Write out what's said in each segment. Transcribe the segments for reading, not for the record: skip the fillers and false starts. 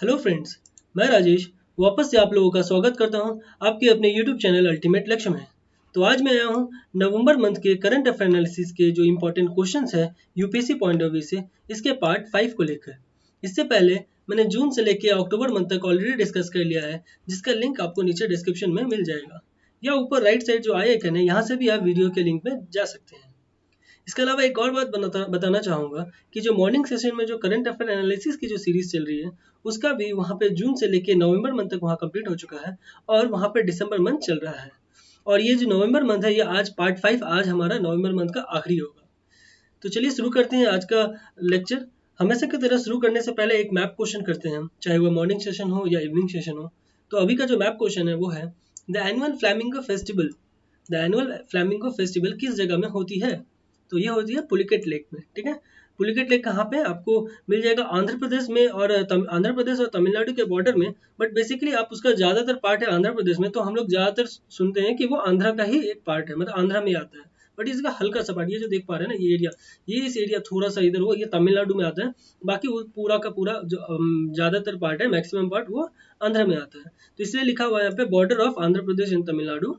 Hello friends, मैं राजेश वापस से आप लोगों का स्वागत करता हूं आपके अपने यूट्यूब चैनल अल्टीमेट लक्ष्य में। तो आज मैं आया हूं नवंबर मंथ के करंट अफेयर एनालिसिस के जो इंपॉर्टेंट क्वेश्चंस है यूपीएससी पॉइंट ऑफ व्यू से, इसके पार्ट 5 को लेकर। इससे पहले मैंने जून से लेकर अक्टूबर मंथ तक ऑलरेडी डिस्कस कर लिया है, जिसका लिंक आपको नीचे डिस्क्रिप्शन में मिल जाएगा, या ऊपर राइट साइड जो आई आइकन है यहाँ से भी आप वीडियो के लिंक में जा सकते हैं। इसके अलावा एक और बात बताना चाहूँगा कि जो मॉर्निंग सेशन में जो करंट अफेयर एनालिसिस की जो सीरीज चल रही है, उसका भी वहाँ पे जून से लेके नवंबर मंथ तक वहाँ कंप्लीट हो चुका है, और वहाँ पे दिसंबर मंथ चल रहा है। और ये जो नवंबर मंथ है, ये आज पार्ट 5 आज हमारा नवंबर मंथ का आखिरी होगा। तो चलिए शुरू करते हैं आज का लेक्चर। हमेशा की तरह शुरू करने से पहले एक मैप क्वेश्चन करते हैं हम, चाहे वो मॉर्निंग सेशन हो या इवनिंग सेशन हो। तो अभी का जो मैप क्वेश्चन है वो है, द एनुअल फ्लैमिंगो फेस्टिवल किस जगह में होती है? तो ये होती है पुलिकेट लेक में। ठीक है, पुलिकेट लेक कहाँ पे आपको मिल जाएगा? आंध्र प्रदेश में, और आंध्र प्रदेश और तमिलनाडु के बॉर्डर में। बट बेसिकली आप उसका ज़्यादातर पार्ट है आंध्र प्रदेश में, तो हम लोग ज़्यादातर सुनते हैं कि वो आंध्रा का ही एक पार्ट है, मतलब आंध्रा में आता है। बट इसका हल्का सा पार्ट, ये जो देख पा रहे हैं ना, ये एरिया, ये इस एरिया थोड़ा सा इधर वो, ये तमिलनाडु में आता है। बाकी वो पूरा का पूरा जो ज़्यादातर पार्ट है, मैक्सिमम पार्ट, वो आंध्र में आता है। तो इसलिए लिखा हुआ है यहाँ पे border of Andhra Pradesh and Tamil Nadu.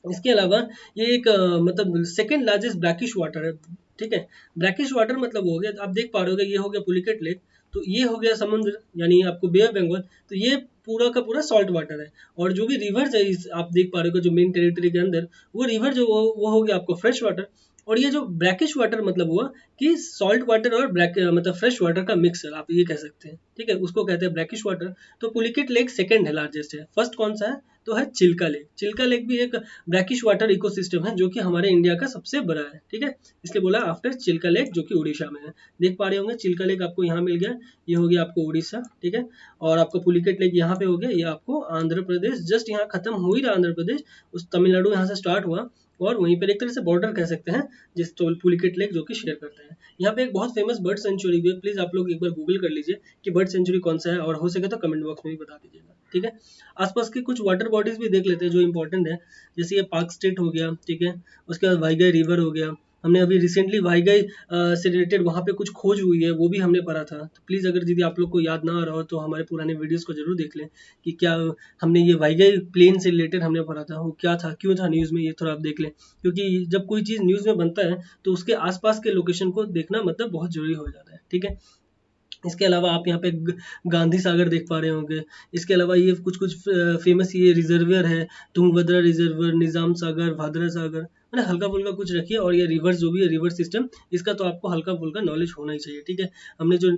इसके अलावा ये एक मतलब सेकेंड लार्जेस्ट ब्रैकिश वाटर है। ठीक है, ब्रैकिश वाटर मतलब हो गया, आप देख पा रहे होगे, ये हो गया पुलिकेट लेक, तो ये हो गया समुद्र, यानी आपको बे ऑफ बंगाल। तो ये पूरा का पूरा सॉल्ट वाटर है। और जो भी रिवर्स है आप देख पा रहे हो जो मेन टेरिटरी के अंदर, वो रिवर जो वो हो गया आपको फ्रेश वाटर। और ये जो ब्रैकिश वाटर मतलब हुआ कि सॉल्ट वाटर और ब्रैक मतलब फ्रेश वाटर का मिक्स है, आप ये कह सकते हैं। ठीक है, उसको कहते हैं ब्रैकिश वाटर। तो पुलिकेट लेक सेकंड है, लार्जेस्ट है। फर्स्ट कौन सा है? तो है चिल्का लेक। चिल्का लेक भी एक ब्रैकिश वाटर इकोसिस्टम है, जो कि हमारे इंडिया का सबसे बड़ा है। ठीक है, इसलिए बोला आफ्टर चिल्का लेक, जो कि उड़ीसा में है। देख पा रहे होंगे चिल्का लेक आपको यहाँ मिल गया, ये हो गया आपको उड़ीसा। ठीक है, और आपको पुलिकेट लेक यहाँ पे हो गया, ये आपको आंध्र प्रदेश। जस्ट यहाँ खत्म हो ही रहा आंध्र प्रदेश, उस तमिलनाडु यहाँ से स्टार्ट हुआ, और वहीं पर एक तरह से बॉर्डर कह सकते हैं जिस तो पुलिकेट लेक जो कि शेयर करते हैं। यहाँ पे एक बहुत फेमस बर्ड सेंचुरी भी है, प्लीज आप लोग एक बार गूगल कर लीजिए कि बर्ड सेंचुरी कौन सा है, और हो सके तो कमेंट बॉक्स में भी बता दीजिएगा। ठीक है, आसपास के कुछ वाटर बॉडीज भी देख लेते हैं जो इंपॉर्टेंट है। जैसे ये पार्क स्टेट हो गया, ठीक है, उसके बाद वाईगाई रिवर हो गया। हमने अभी रिसेंटली वाईगाई से रिलेटेड वहाँ पे कुछ खोज हुई है, वो भी हमने पढ़ा था। तो प्लीज़ अगर यदि आप लोग को याद ना आ रहा हो तो हमारे पुराने वीडियोस को जरूर देख लें कि क्या हमने ये वाईगाई प्लेन से रिलेटेड हमने पढ़ा था, वो क्या था, क्यों था न्यूज़ में, ये थोड़ा आप देख लें। क्योंकि जब कोई चीज़ न्यूज़ में बनता है तो उसके आसपास के लोकेशन को देखना मतलब बहुत जरूरी हो जाता है। ठीक है, इसके अलावा आप यहाँ पे गांधी सागर देख पा रहे होंगे। इसके अलावा ये कुछ कुछ फेमस ये रिजर्वियर है, तुंगभद्रा रिजर्वियर, निजाम सागर, भादरा सागर, मैंने हल्का फुल्का कुछ रखिए। और ये रिवर जो भी है, रिवर सिस्टम, इसका तो आपको हल्का फुल्का नॉलेज होना ही चाहिए। ठीक है, हमने जो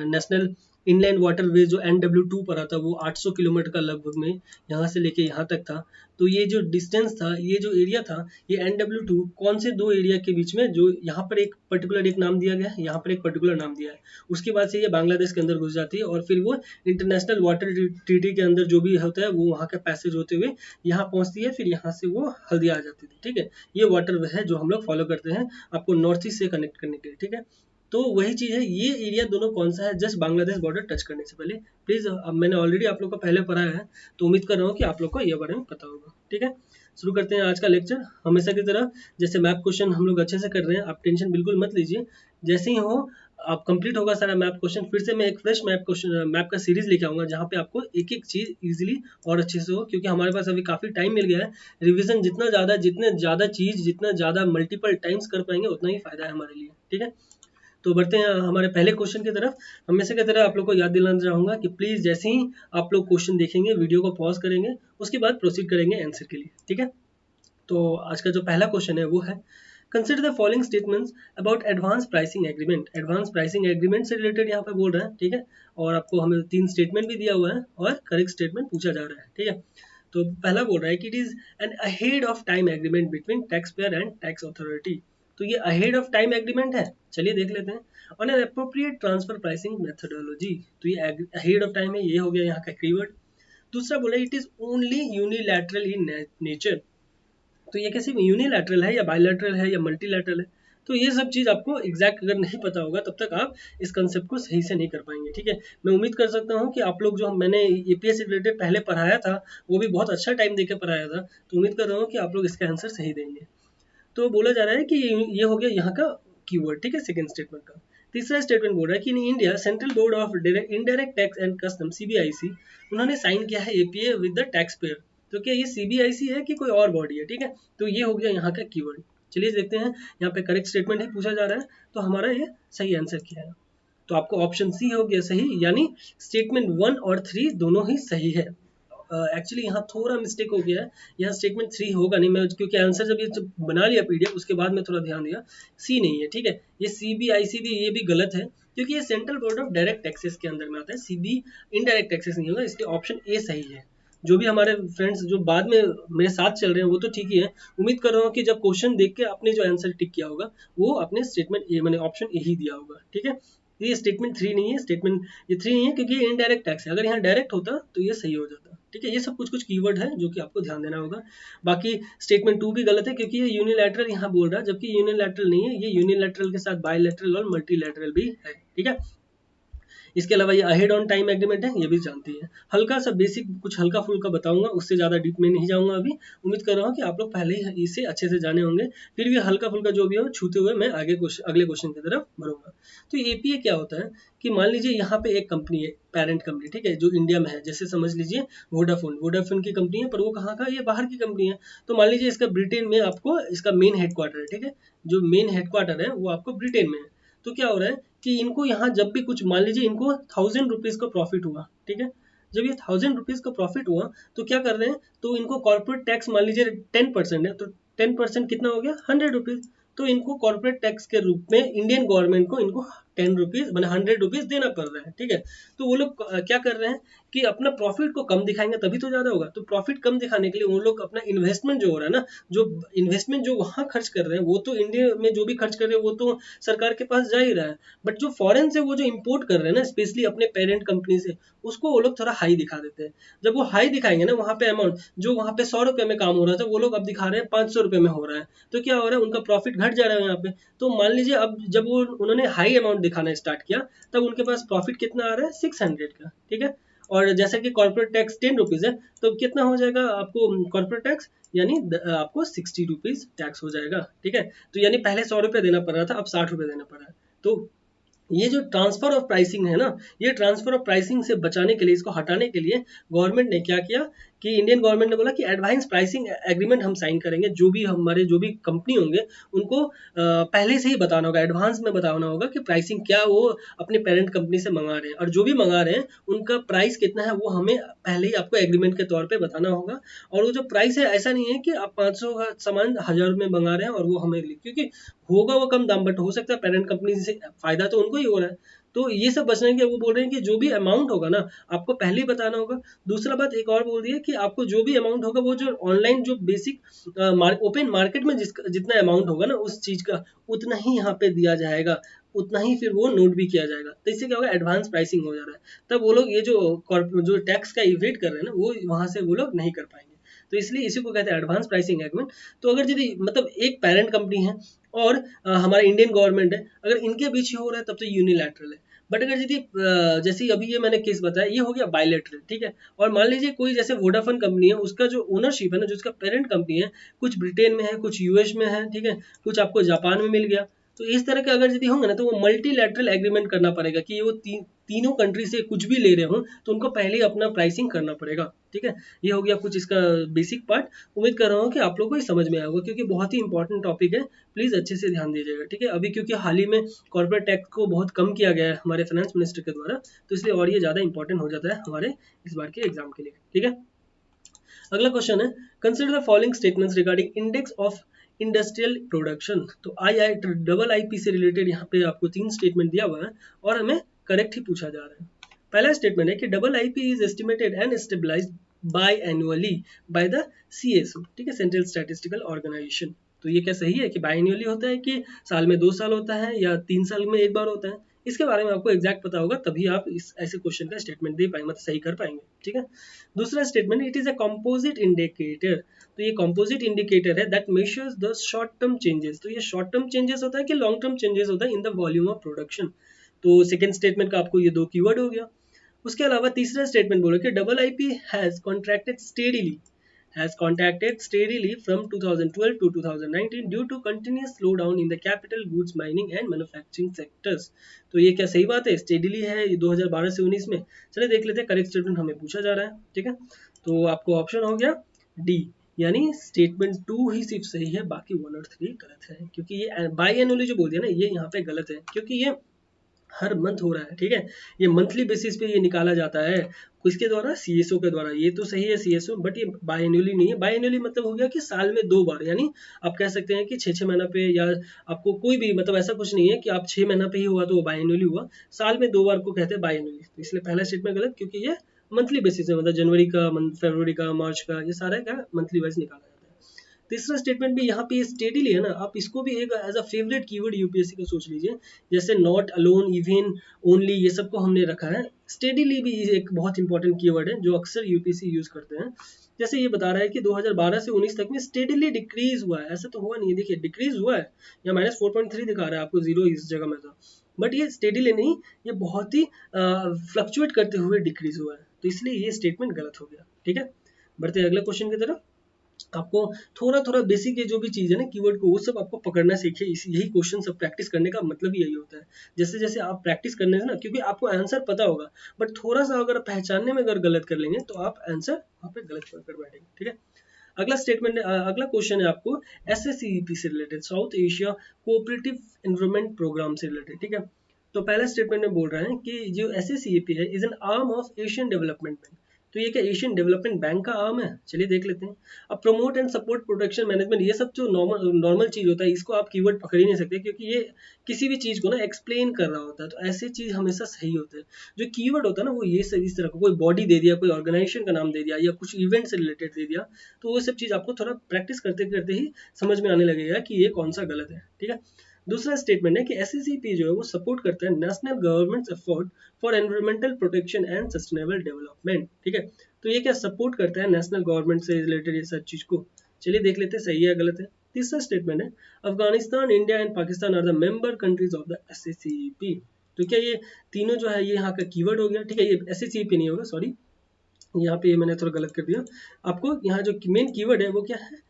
नेशनल इनलैंड वाटर वे जो NW2 पढ़ा था, वो 800 किलोमीटर का लगभग में यहाँ से लेके यहाँ तक था। तो ये जो डिस्टेंस था, ये जो एरिया था, ये NW2 कौन से दो एरिया के बीच में, जो यहाँ पर एक पर्टिकुलर एक नाम दिया गया है, यहाँ पर एक पर्टिकुलर नाम दिया है, उसके बाद से ये बांग्लादेश के अंदर घुस जाती है, और फिर वो इंटरनेशनल वाटर ट्रीटी के अंदर जो भी होता है वो वहाँ का पैसेज होते हुए यहाँ पहुँचती है, फिर यहाँ से वो हल्दिया आ जाती थी। ठीक है, ये वाटर वे है जो हम लोग फॉलो करते हैं आपको नॉर्थ ईस्ट से कनेक्ट करने के लिए। ठीक है, तो वही चीज़ है, ये एरिया दोनों कौन सा है, जस्ट बांग्लादेश बॉर्डर टच करने से पहले। प्लीज़, अब मैंने ऑलरेडी आप लोग को पहले पढ़ाया है, तो उम्मीद कर रहा हूँ कि आप लोग को ये बारे में पता होगा। ठीक है, शुरू करते हैं आज का लेक्चर। हमेशा की तरह जैसे मैप क्वेश्चन हम लोग अच्छे से कर रहे हैं, आप टेंशन बिल्कुल मत लीजिए। जैसे ही हो आप कंप्लीट होगा सारा मैप क्वेश्चन, फिर से मैं एक फ्रेश मैप का सीरीज लेके आऊँगा, जहाँ पे आपको एक एक चीज़ इजीली और अच्छे से हो। क्योंकि हमारे पास अभी काफ़ी टाइम मिल गया है। रिवीजन जितना ज़्यादा चीज़ जितना ज़्यादा मल्टीपल टाइम्स कर पाएंगे, उतना ही फायदा है हमारे लिए। ठीक है, तो बढ़ते हैं हमारे पहले क्वेश्चन की तरफ। हमेशा की तरह आप लोग को याद दिलाना चाहूँगा कि प्लीज़ जैसे ही आप लोग क्वेश्चन देखेंगे, वीडियो को पॉज करेंगे, उसके बाद प्रोसीड करेंगे आंसर के लिए। ठीक है, तो आज का जो पहला क्वेश्चन है वो है, consider the following statements about advance pricing agreement. Advance pricing agreement से रिलेटेड यहाँ पे बोल रहा है। ठीक है, और आपको हमें 3 स्टेटमेंट भी दिया हुआ है, और करेक्ट स्टेटमेंट पूछा जा रहा है। ठीक है, तो पहला बोल रहा है कि it is N ahead of time agreement between tax payer and tax authority. तो ये अहेड ऑफ टाइम एग्रीमेंट है, चलिए देख लेते हैं। On an appropriate transfer pricing methodology, तो ये अहेड ऑफ टाइम है, ये हो गया यहाँ का कीवर्ड। दूसरा बोला it is only unilateral in nature. तो ये कैसे यूनिलैटरल है, या बायलैटरल है, या मल्टीलैटरल है? तो ये सब चीज़ आपको एग्जैक्ट अगर नहीं पता होगा, तब तक आप इस कंसेप्ट को सही से नहीं कर पाएंगे। ठीक है, मैं उम्मीद कर सकता हूँ कि आप लोग जो मैंने APS से रिलेटेड पहले पढ़ाया था, वो भी बहुत अच्छा टाइम देकर पढ़ाया था। तो उम्मीद कर रहा हूँ कि आप लोग इसका आंसर सही देंगे। तो बोला जा रहा है कि ये हो गया यहाँ का कीवर्ड। ठीक है, सेकंड स्टेटमेंट का। तीसरा स्टेटमेंट बोल रहा है कि in India central board of indirect tax and custom CBIC उन्होंने साइन किया है APA with the tax payer. तो क्या ये CBIC है कि कोई और बॉडी है? ठीक है, तो ये हो गया यहाँ का कीवर्ड। चलिए देखते हैं, यहाँ पे करेक्ट स्टेटमेंट ही पूछा जा रहा है, तो हमारा ये सही आंसर क्या है। तो आपको ऑप्शन सी हो गया सही, यानी स्टेटमेंट 1 और 3 दोनों ही सही है। एक्चुअली यहाँ थोड़ा मिस्टेक हो गया है, यहाँ स्टेटमेंट 3 होगा नहीं, मैं क्योंकि आंसर जब बना लिया PDF उसके बाद में थोड़ा ध्यान दिया, सी नहीं है। ठीक है, ये CBIC भी, ये भी गलत है, क्योंकि ये central board of direct taxes के अंदर में आता है, CB इनडायरेक्ट टैक्सेस नहीं होगा, इसलिए ऑप्शन ए सही है। जो भी हमारे फ्रेंड्स जो बाद में मेरे साथ चल रहे हैं वो तो ठीक ही है, उम्मीद कर रहा हूँ कि जब क्वेश्चन देख के आपने जो आंसर टिक किया होगा वो अपने स्टेटमेंट ए मैंने ऑप्शन ए ही दिया होगा। ठीक है, ये स्टेटमेंट 3 नहीं है, स्टेटमेंट ये 3 नहीं है क्योंकि ये इनडायरेक्ट टैक्स है, अगर यहाँ डायरेक्ट होता तो ये सही हो जाता। ठीक है, ये सब कुछ कुछ कीवर्ड है जो कि आपको ध्यान देना होगा। बाकी स्टेटमेंट 2 भी गलत है क्योंकि ये यूनिलैटरल यहाँ बोल रहा है, जबकि यूनिलैटरल नहीं है, ये यूनिलैटरल के साथ बायलैटरल और मल्टीलैटरल भी है। ठीक है, इसके अलावा ये अहेड ऑन टाइम एग्रीमेंट है, ये भी जानती है। हल्का सा बेसिक कुछ हल्का फुल्का बताऊंगा, उससे ज़्यादा डीप में नहीं जाऊंगा अभी। उम्मीद कर रहा हूँ कि आप लोग पहले ही इसे अच्छे से जाने होंगे, फिर भी हल्का फुल्का जो भी हो छूते हुए मैं आगे अगले क्वेश्चन की तरफ बढ़ूंगा। तो APA क्या होता है कि मान लीजिए यहाँ पे एक कंपनी है, पेरेंट कंपनी, ठीक है, जो इंडिया में है, जैसे समझ लीजिए वोडाफोन की कंपनी है, पर वो कहाँ का, ये बाहर की कंपनी है। तो मान लीजिए इसका ब्रिटेन में आपको इसका मेन हेडक्वार्टर है। ठीक है, जो मेन हेडक्वार्टर है वो आपको ब्रिटेन में है। तो क्या हो रहा है कि इनको यहाँ जब भी कुछ, मान लीजिए इनको 1000 रुपीज़ का प्रॉफिट हुआ, ठीक है, जब ये 1000 रुपीज़ का प्रॉफिट हुआ तो क्या कर रहे हैं, तो इनको कॉर्पोरेट टैक्स मान लीजिए 10% है, तो 10% कितना हो गया, 100 रुपीज़। तो इनको कॉर्पोरेट टैक्स के रूप में इंडियन गवर्नमेंट को इनको 10 रुपीज़ मैंने 100 रुपीज़ देना पड़ रहा है। ठीक है, तो वो लोग क्या कर रहे हैं कि अपना प्रॉफिट को कम दिखाएंगे तभी तो ज़्यादा होगा। तो प्रॉफिट कम दिखाने के लिए वो लोग अपना इन्वेस्टमेंट जो हो रहा है ना, जो इन्वेस्टमेंट जो वहाँ खर्च कर रहे हैं, वो तो इंडिया में जो भी खर्च कर रहे हैं वो तो सरकार के पास जा ही रहा है, बट जो फॉरेन से वो जो इम्पोर्ट कर रहे हैं ना, स्पेशली अपने पेरेंट कंपनी से, उसको वो लोग थोड़ा हाई दिखा देते हैं। जब वो हाई दिखाएंगे ना, वहाँ पे अमाउंट जो वहाँ पे 100 रुपये में काम हो रहा था, वो लोग अब दिखा रहे हैं 500 रुपये में हो रहा है। तो क्या हो रहा है, उनका प्रॉफिट घट जा रहा है यहाँ पे। तो मान लीजिए अब जब वो उन्होंने हाई अमाउंट दिखाना स्टार्ट किया, तब उनके पास प्रॉफिट कितना आ रहा है, 600 का। ठीक है, और जैसा कि कॉर्पोरेट टैक्स 10 रुपीज़ है, तो कितना हो जाएगा आपको कॉर्पोरेट टैक्स, यानी आपको 60 रुपीज़ टैक्स हो जाएगा। ठीक है, तो यानी पहले 100 रुपये देना पड़ रहा था, अब 60 रुपये देना पड़ रहा है। तो ये जो ट्रांसफर ऑफ प्राइसिंग है ना, ये ट्रांसफर ऑफ प्राइसिंग से बचाने के लिए, इसको हटाने के लिए गवर्नमेंट ने क्या किया कि इंडियन गवर्नमेंट ने बोला कि एडवांस प्राइसिंग एग्रीमेंट हम साइन करेंगे। जो भी कंपनी होंगे उनको पहले से ही बताना होगा, एडवांस में बताना होगा कि प्राइसिंग क्या वो अपने पेरेंट कंपनी से मंगा रहे हैं, और जो भी मंगा रहे हैं उनका प्राइस कितना है वो हमें पहले ही आपको एग्रीमेंट के तौर पर बताना होगा। और वो जो प्राइस है, ऐसा नहीं है कि आप 500 का सामान 1000 में मंगा रहे हैं और वो हमें, क्योंकि होगा वो कम दाम, बट हो सकता है पेरेंट कंपनी से फायदा तो उनको ही हो रहा है। तो ये सब बचने के वो बोल रहे हैं कि जो भी अमाउंट होगा ना, आपको पहले ही बताना होगा। दूसरा बात एक और बोल दिया कि आपको जो भी अमाउंट होगा, वो जो ऑनलाइन जो बेसिक ओपन मार्केट में जितना अमाउंट होगा ना उस चीज़ का, उतना ही यहाँ पे दिया जाएगा, उतना ही फिर वो नोट भी किया जाएगा। तो इससे क्या होगा, एडवांस प्राइसिंग हो जा रहा है। तब वो लोग ये जो टैक्स का इवेट कर रहे हैं ना, वो वहाँ से वो लोग नहीं कर पाएंगे। तो इसलिए इसी को कहते हैं एडवांस प्राइसिंग एग्रीमेंट। तो अगर यदि मतलब एक पेरेंट कंपनी है और हमारा इंडियन गवर्नमेंट है, अगर इनके बीच ही हो रहा है तब तो यूनिलैटरल है। बट अगर यदि जैसे अभी ये मैंने केस बताया, ये हो गया बायलैटरल। ठीक है, और मान लीजिए कोई जैसे वोडाफोन कंपनी है, उसका जो ओनरशिप है ना, जो उसका पेरेंट कंपनी है, कुछ ब्रिटेन में है, कुछ US में है, ठीक है, कुछ आपको जापान में मिल गया। तो इस तरह के अगर यदि होंगे ना, तो वो मल्टीलैटरल एग्रीमेंट करना पड़ेगा कि वो तीनों कंट्री से कुछ भी ले रहे हो तो उनको पहले ही अपना प्राइसिंग करना पड़ेगा। ठीक है, ये हो गया कुछ इसका बेसिक पार्ट। उम्मीद कर रहा हूँ कि आप लोगों को ये समझ में आया होगा, क्योंकि बहुत ही इंपॉर्टेंट टॉपिक है, प्लीज़ अच्छे से ध्यान दीजिएगा। ठीक है, अभी क्योंकि हाल ही में कॉर्पोरेट टैक्स को बहुत कम किया गया है हमारे फाइनेंस मिनिस्टर के द्वारा, तो इसलिए और ये ज़्यादा इंपॉर्टेंट हो जाता है हमारे इस बार के एग्जाम के लिए। ठीक है, अगला क्वेश्चन है, consider the following statements regarding index of industrial production. तो IIP से रिलेटेड यहाँ पे आपको 3 स्टेटमेंट दिया हुआ है और हमें करेक्ट ही पूछा जा रहा है। पहला स्टेटमेंट है कि IIP is estimated and stabilized by annually by the CSO, ठीक है, सेंट्रल स्टैटिस्टिकल ऑर्गेनाइजेशन। तो ये क्या सही है कि बाय एनुअली होता है, कि साल में 2 साल होता है, या 3 साल में एक बार होता है? इसके बारे में आपको एग्जैक्ट पता होगा, तभी आप इस ऐसे क्वेश्चन का स्टेटमेंट दे पाएंगे, मतलब सही कर पाएंगे। ठीक है, दूसरा statement, it is a composite indicator. तो ये कंपोजिट इंडिकेटर है that measures the short term changes. तो ये शॉर्ट टर्म चेंजेस होता है कि लॉन्ग टर्म चेंजेस होता है in the volume of production. तो सेकंड स्टेटमेंट का आपको ये 2 कीवर्ड हो गया। उसके अलावा तीसरा स्टेटमेंट बोलो कि IIP has contracted steadily has contracted steadily from 2012 to 2019 due to continuous slowdown in the capital goods mining and manufacturing sectors। तो ये क्या सही बात है, स्टेडीली है 2012 से 19 में। चलिए देख लेते हैं, करेक्ट स्टेटमेंट हमें पूछा जा रहा है, ठीक है। तो आपको ऑप्शन हो गया डी, यानी स्टेटमेंट 2 ही सिर्फ सही है, बाकी 1 और 3 गलत है, क्योंकि ये बाई एनुअली जो बोल दिया ना, ये यहाँ पे गलत है, क्योंकि ये हर मंथ हो रहा है, ठीक है। ये मंथली बेसिस पे ये निकाला जाता है, किसके द्वारा, सीएसओ के द्वारा। ये तो सही है सीएसओ, बट ये बायएनुअली नहीं है। बायएनुअली मतलब हो गया कि साल में 2 बार, यानी आप कह सकते हैं कि 6 महीना पे, या आपको कोई भी मतलब ऐसा कुछ नहीं है कि आप 6 महीना पे ही हुआ तो वो बायएनुअली हुआ, साल में 2 बार को कहते हैं बायएनुअली। तो इसलिए पहला स्टेटमेंट गलत, क्योंकि ये मंथली बेसिस है, मतलब जनवरी का, फरवरी का, मार्च का, ये सारा क्या मंथली वाइज निकाला जाता है। तीसरा स्टेटमेंट भी यहाँ पे स्टेडीली है ना, आप इसको भी एक as a favourite keyword UPSC का सोच लीजिए, जैसे नॉट अलोन, इवन, ओनली, ये सबको हमने रखा है। स्टेडीली भी एक बहुत इंपॉर्टेंट कीवर्ड है जो अक्सर यूपीएससी यूज करते हैं। जैसे ये बता रहा है कि 2012 से 19 तक में स्टेडीली डिक्रीज हुआ है, ऐसा तो हुआ नहीं है, देखिए डिक्रीज हुआ है, या -4.3 दिखा रहा है आपको, 0 इस जगह में था, बट ये स्टेडीली नहीं, ये बहुत ही फ्लक्चुएट करते हुए डिक्रीज हुआ है, तो इसलिए ये स्टेटमेंट गलत हो गया, ठीक है। बढ़ते हैं अगले क्वेश्चन की तरफ। आपको थोड़ा थोड़ा बेसिक ये जो भी चीज़ है ना कीवर्ड को, वो सब आपको पकड़ना सीखिए, यही क्वेश्चन सब प्रैक्टिस करने का मतलब ही यही होता है। जैसे जैसे आप प्रैक्टिस करने से ना, क्योंकि आपको आंसर पता होगा, बट थोड़ा सा अगर पहचानने में अगर गलत कर लेंगे तो आप आंसर वहाँ पे गलत कर बैठेंगे, ठीक है। अगला स्टेटमेंट, अगला क्वेश्चन है आपको SSCEP से related, South Asia cooperative environment programme से रिलेटेड, ठीक है। तो पहला स्टेटमेंट में बोल रहा है कि जो SSCEP है is an arm of Asian development bank. तो ये क्या एशियन डेवलपमेंट बैंक का आर्म है? चलिए देख लेते हैं। अब promote and support protection management, ये सब जो नॉर्मल चीज होता है, इसको आप कीवर्ड पकड़ ही नहीं सकते, क्योंकि ये किसी भी चीज को ना एक्सप्लेन कर रहा होता है, तो ऐसी चीज हमेशा सही होता है। जो कीवर्ड होता है ना, वो ये सब इस तरह का, कोई बॉडी दे दिया, कोई ऑर्गेनाइजेशन का नाम दे दिया, या कुछ इवेंट से रिलेटेड दे दिया, तो वो सब चीज आपको थोड़ा प्रैक्टिस करते करते ही समझ में आने लगेगा कि ये कौन सा गलत है, ठीक है। दूसरा स्टेटमेंट है कि SSCP जो है वो सपोर्ट करता है national government effort for environmental protection and sustainable development, ठीक है। तो ये क्या सपोर्ट करता है नेशनल गवर्नमेंट से रिलेटेड ये सब चीज को। चलिए देख लेते हैं सही है गलत है। तीसरा स्टेटमेंट है Afghanistan, India and Pakistan are the member countries of the SSCP। तो क्या ये तीनों जो है ये यहाँ का कीवर्ड हो गया, ठीक है। ये SSCP नहीं होगा, सॉरी, यहाँ पे मैंने थोड़ा गलत कर दिया। आपको यहाँ जो मेन कीवर्ड है वो क्या है,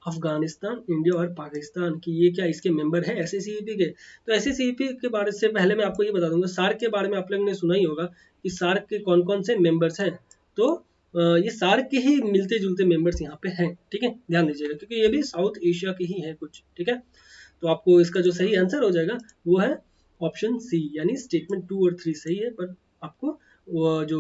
अफगानिस्तान, इंडिया और पाकिस्तान की, ये क्या इसके मेंबर है SSCP के। तो SSCP के बारे से पहले मैं आपको ये बता दूंगा, सार्क के बारे में आप लोगों ने सुना ही होगा कि सार्क के कौन कौन से मेंबर्स हैं। तो ये सार्क के ही मिलते जुलते मेंबर्स यहाँ पे हैं, ठीक है, ध्यान दीजिएगा, क्योंकि ये भी साउथ एशिया के ही है कुछ, ठीक है। तो आपको इसका जो सही आंसर हो जाएगा वो है ऑप्शन सी, यानी स्टेटमेंट 2 और 3 सही है, पर आपको वो जो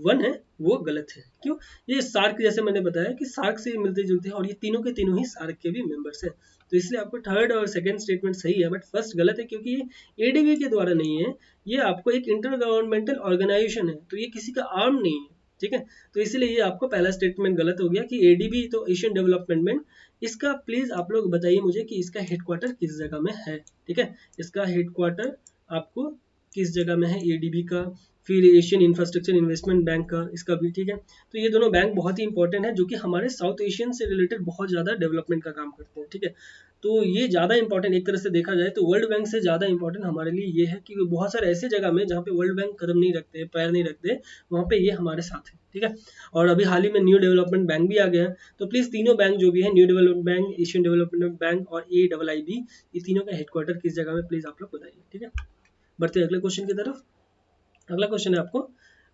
1 है वो गलत है। क्यों? ये सार्क, जैसे मैंने बताया कि सार्क से मिलते जुलते हैं, और ये तीनों के तीनों ही सार्क के भी मेंबर्स हैं, तो इसलिए आपको थर्ड और सेकंड स्टेटमेंट सही है, बट फर्स्ट गलत है, क्योंकि ये ADB के द्वारा नहीं है, ये आपको एक इंटर गवर्नमेंटल ऑर्गेनाइजेशन है, तो ये किसी का आर्म नहीं है, ठीक है। तो इसलिए ये आपको पहला स्टेटमेंट गलत हो गया कि ADB तो एशियन डेवलपमेंट बैंक, इसका प्लीज आप लोग बताइए मुझे कि इसका हेडक्वार्टर किस जगह में है, ठीक है। इसका हेडक्वार्टर आपको किस जगह में है ADB का, फिर एशियन इंफ्रास्ट्रक्चर इन्वेस्टमेंट बैंक का, इसका भी, ठीक है। तो ये दोनों बैंक बहुत ही इंपॉर्टेंट है, जो कि हमारे साउथ एशियन से रिलेटेड बहुत ज़्यादा डेवलपमेंट का काम करते हैं, ठीक है। तो ये ज़्यादा इंपॉर्टेंट एक तरह से देखा जाए तो वर्ल्ड बैंक से ज़्यादा इंपॉर्टेंट हमारे लिए ये है कि बहुत सारे ऐसे जगह में जहाँ पे वर्ल्ड बैंक कदम नहीं रखते, पैर नहीं रखते, वहाँ पे ये हमारे साथ है, ठीक है। और अभी हाल ही में न्यू डेवलपमेंट बैंक भी आ गया है, तो प्लीज़ तीनों बैंक जो भी है, new development bank, Asian development bank और AIIB, ये तीनों का हेडक्वार्टर किस जगह में प्लीज़ आप लोग बताइए, ठीक है। बढ़ते अगले क्वेश्चन की तरफ। अगला क्वेश्चन है आपको,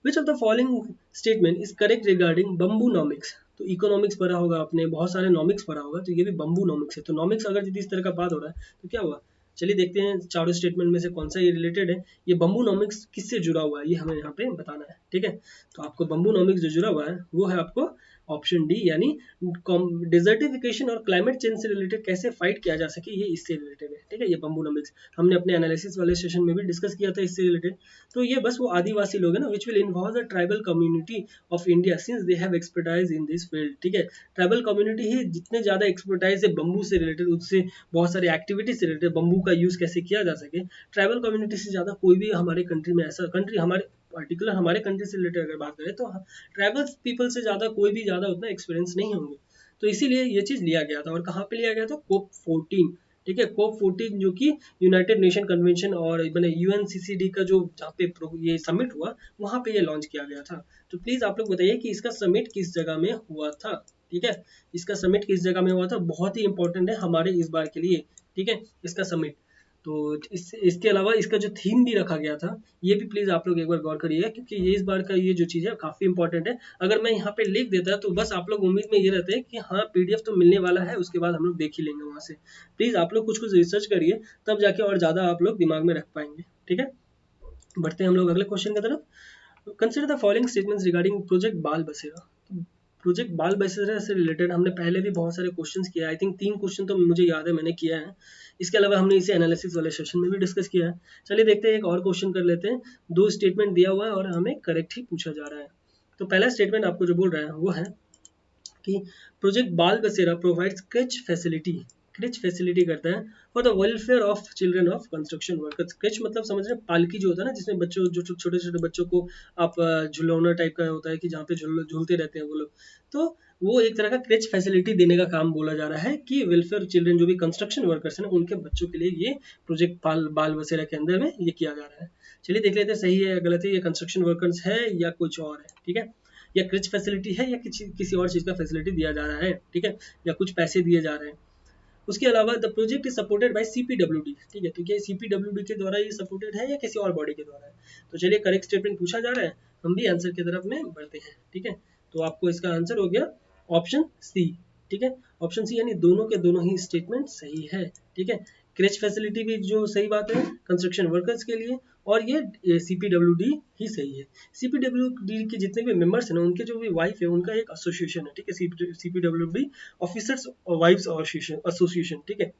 which of the following statement is correct regarding bamboonomics. तो इकोनॉमिक्स पढ़ा होगा आपने, बहुत सारे नॉमिक्स पढ़ा होगा, तो ये भी बम्बूनॉमिक्स है। तो नॉमिक्स अगर यदि इस तरह का बात हो रहा है तो क्या हुआ, चलिए देखते हैं चारों स्टेटमेंट में से कौन सा ये रिलेटेड है। ये बम्बूनॉमिक्स किससे जुड़ा हुआ है ये हमें यहाँ पे बताना है, ठीक है। तो आपको बम्बूनॉमिक्स जो जुड़ा हुआ है वो है आपको ऑप्शन डी, यानी डिजर्टिफिकेशन और क्लाइमेट चेंज से रिलेटेड कैसे फाइट किया जा सके, ये इससे रिलेटेड है, ठीक है। ये बम्बूनॉमिक्स हमने अपने एनालिसिस वाले सेशन में भी डिस्कस किया था इससे रिलेटेड। तो ये बस वो आदिवासी लोग हैं ना, which will involve the tribal community of India since they have expertise in this field, ठीक है। ट्राइबल कम्युनिटी ही जितने ज़्यादा एक्सपर्टाइज है बम्बू से रिलेटेड, उससे बहुत सारी एक्टिविटीज से रिलेटेड, बम्बू का यूज़ कैसे किया जा सके, ट्राइबल कम्युनिटी से ज़्यादा कोई भी हमारे कंट्री में ऐसा, कंट्री हमारे पर्टिकुलर हमारे कंट्री से रिलेटेड अगर बात करें तो ट्राइबल पीपल से ज़्यादा कोई भी ज़्यादा उतना एक्सपीरियंस नहीं होंगे। तो इसीलिए ये चीज़ लिया गया था, और कहाँ पे लिया गया था, COP 14, ठीक है। COP 14 जो कि यूनाइटेड नेशन कन्वेंशन और मैंने UNCCD का जो जहाँ पे ये समिट हुआ, वहाँ पे ये लॉन्च किया गया था। तो प्लीज़ आप लोग बताइए कि इसका समिट किस जगह में हुआ था, ठीक है। इसका समिट किस जगह में हुआ था, बहुत ही इंपॉर्टेंट है हमारे इस बार के लिए, ठीक है, इसका समिट। तो इसके अलावा इसका जो थीम भी रखा गया था, ये भी प्लीज़ आप लोग एक बार गौर करिएगा, क्योंकि ये इस बार का ये जो चीज़ है काफ़ी इंपॉर्टेंट है। अगर मैं यहाँ पे लिख देता तो बस आप लोग उम्मीद में ये रहते हैं कि हाँ पीडीएफ तो मिलने वाला है, उसके बाद हम लोग देख ही लेंगे वहाँ से। प्लीज़ आप लोग कुछ कुछ रिसर्च करिए, तब जाके और ज़्यादा आप लोग दिमाग में रख पाएंगे, ठीक है। बढ़ते हैं हम लोग अगले क्वेश्चन की तरफ। Consider the following statements regarding project बाल बसेरा। प्रोजेक्ट बाल बसेरा से रिलेटेड हमने पहले भी बहुत सारे क्वेश्चंस किया है। आई थिंक 3 क्वेश्चन तो मुझे याद है मैंने किया है। इसके अलावा हमने इसे एनालिसिस वाले सेशन में भी डिस्कस किया है। चलिए देखते हैं, एक और क्वेश्चन कर लेते हैं। 2 स्टेटमेंट दिया हुआ है और हमें करेक्ट ही पूछा जा रहा है। तो पहला स्टेटमेंट आपको जो बोल रहा है वो है कि प्रोजेक्ट बाल बसेरा प्रोवाइड्स क्रिच फैसिलिटी करता है for the welfare of children of construction workers. Creche मतलब समझ रहे हैं, पालकी जो होता है ना, जिसमें बच्चों जो छोटे छोटे बच्चों को आप झुलौना टाइप का होता है कि जहाँ पे झूलते रहते हैं वो लोग, तो वो एक तरह का क्रिच फैसिलिटी देने का काम बोला जा रहा है कि वेलफेयर चिल्ड्रन जो भी कंस्ट्रक्शन वर्कर्स हैं उनके बच्चों के लिए ये प्रोजेक्ट बाल बसेरा के अंदर में ये किया जा रहा है। चलिए देख लेते हैं सही है या गलत है, ये कंस्ट्रक्शन वर्कर्स है या कुछ और है, ठीक है, या क्रिच फैसिलिटी है या किसी और चीज़ का फैसिलिटी दिया जा रहा है, ठीक है, या कुछ पैसे दिए जा रहे हैं। उसके अलावा the project is supported by CPWD, ठीक है, तो क्या सीपीडब्ल्यूडी के द्वारा ये सपोर्टेड है या किसी और बॉडी के द्वारा है। तो चलिए करेक्ट स्टेटमेंट पूछा जा रहा है, हम भी आंसर की तरफ में बढ़ते हैं, ठीक है। तो आपको इसका आंसर हो गया ऑप्शन सी, ठीक है, ऑप्शन सी, यानी दोनों के दोनों ही स्टेटमेंट सही है, ठीक है। क्रेच फैसिलिटी भी जो सही बात है कंस्ट्रक्शन वर्कर्स के लिए, और ये सीपीडब्ल्यूडी ही सही है। सीपीडब्ल्यूडी के जितने भी मेंबर्स हैं ना, उनके जो भी वाइफ है उनका एक एसोसिएशन है, ठीक है, सीपीडब्ल्यूडी ऑफिसर्स वाइफ्स एसोसिएशन, ठीक है।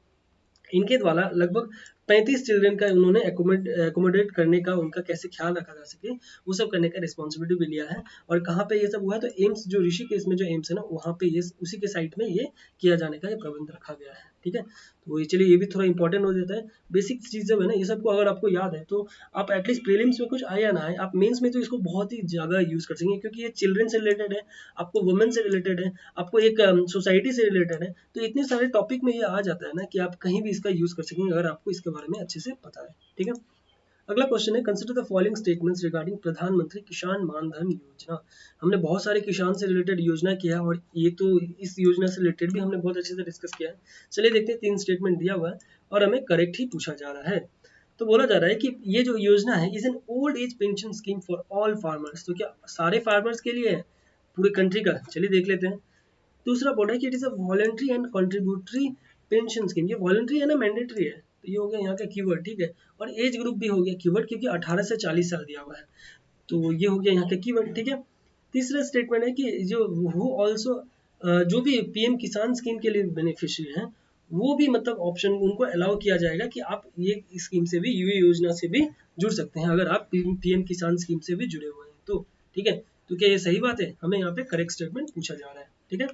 इनके द्वारा लगभग 35 चिल्ड्रन का उन्होंने एकोमोडेट करने का, उनका कैसे ख्याल रखा जा सके वो सब करने का रिस्पॉन्सिबिलिटी भी लिया है। और कहाँ पे ये सब हुआ है, तो एम्स जो ऋषिकेश में जो एम्स है ना, वहाँ पे ये उसी के साइट में ये किया जाने का ये प्रबंध रखा गया है, ठीक है। तो ये चलिए ये भी थोड़ा इंपॉर्टेंट हो जाता है। बेसिक चीज़ जब है ना, ये सबको अगर आपको याद है तो आप एटलीस्ट प्रीलिम्स में कुछ आए या ना आए, आप मेंस में तो इसको बहुत ही ज़्यादा यूज़ कर सकेंगे, क्योंकि ये चिल्ड्रन से रिलेटेड है, आपको वुमेन से रिलेटेड है, आपको एक सोसाइटी से रिलेटेड है। तो इतने सारे टॉपिक में ये आ जाता है ना कि आप कहीं भी इसका यूज़ कर सकेंगे अगर आपको इसके बारे में अच्छे से पता है, ठीक है। अगला क्वेश्चन है, consider the following statements regarding प्रधानमंत्री किसान मान धन योजना। हमने बहुत सारे किसान से रिलेटेड योजना किया है और ये तो इस योजना से रिलेटेड भी हमने बहुत अच्छे से डिस्कस किया है। चलिए देखते हैं, 3 स्टेटमेंट दिया हुआ है और हमें करेक्ट ही पूछा जा रहा है। तो बोला जा रहा है कि ये जो योजना है is an old age pension scheme for all farmers. तो क्या सारे फार्मर्स के लिए है, पूरे कंट्री का? चलिए देख लेते हैं। दूसरा बोल रहा है कि it is a voluntary and contributory pension scheme. ये वॉलंटरी है ना, मैंडेटरी है, तो ये हो गया यहाँ का कीवर्ड, ठीक है। और एज ग्रुप भी हो गया कीवर्ड, क्योंकि 18 से 40 साल दिया हुआ है, तो ये हो गया यहाँ का कीवर्ड, ठीक है। तीसरा स्टेटमेंट है कि जो वो ऑल्सो जो भी पीएम किसान स्कीम के लिए बेनिफिशियरी हैं, वो भी मतलब ऑप्शन उनको अलाउ किया जाएगा कि आप ये स्कीम से भी, ये योजना से भी जुड़ सकते हैं अगर आप पीएम किसान स्कीम से भी जुड़े हुए हैं तो, ठीक है। तो क्या ये सही बात है? हमें यहाँ पे करेक्ट स्टेटमेंट पूछा जा रहा है, ठीक है।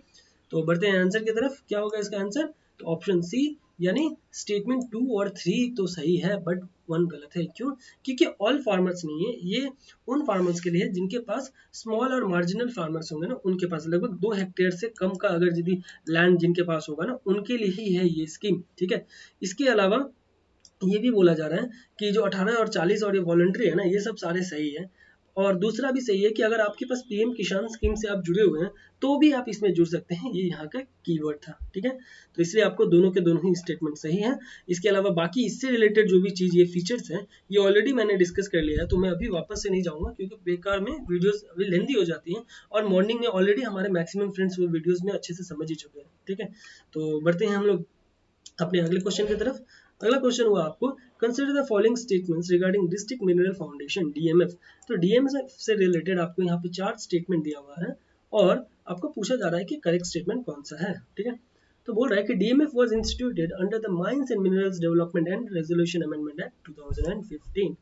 तो बढ़ते हैं आंसर की तरफ, क्या होगा इसका आंसर? तो ऑप्शन सी, यानी स्टेटमेंट 2 और 3 तो सही है बट 1 गलत है। क्यों? क्योंकि ऑल फार्मर्स नहीं है, ये उन फार्मर्स के लिए है जिनके पास स्मॉल और मार्जिनल फार्मर्स होंगे ना, उनके पास लगभग 2 हेक्टेयर से कम का अगर यदि लैंड जिनके पास होगा ना, उनके लिए ही है ये स्कीम, ठीक है। इसके अलावा ये भी बोला जा रहा है कि जो 18 और 40 और ये वॉलंटरी है ना, ये सब सारे सही है। और दूसरा भी सही है कि अगर आपके पास पीएम किसान स्कीम से आप जुड़े हुए हैं तो भी आप इसमें जुड़ सकते हैं, ये यहाँ का कीवर्ड था, ठीक है। तो इसलिए आपको दोनों के दोनों ही स्टेटमेंट सही है। इसके अलावा बाकी इससे रिलेटेड जो भी चीज़, ये फीचर्स हैं, ये ऑलरेडी मैंने डिस्कस कर लिया है, तो मैं अभी वापस से नहीं जाऊँगा क्योंकि बेकार में वीडियोज़ अभी लेंदी हो जाती हैं। और मॉर्निंग में ऑलरेडी हमारे मैक्सिमम फ्रेंड्स वो वीडियोज़ में अच्छे से समझ ही चुके हैं, ठीक है। तो बढ़ते हैं हम लोग अपने अगले क्वेश्चन की तरफ। अगला क्वेश्चन हुआ आपको, consider the following statements regarding district mineral foundation DMF. तो डीएमएफ से रिलेटेड आपको यहाँ पे 4 स्टेटमेंट दिया हुआ है और आपको पूछा जा रहा है कि करेक्ट स्टेटमेंट कौन सा है, ठीक है। तो बोल रहा है कि DMF was instituted under the mines and minerals development and resolution amendment act 2015।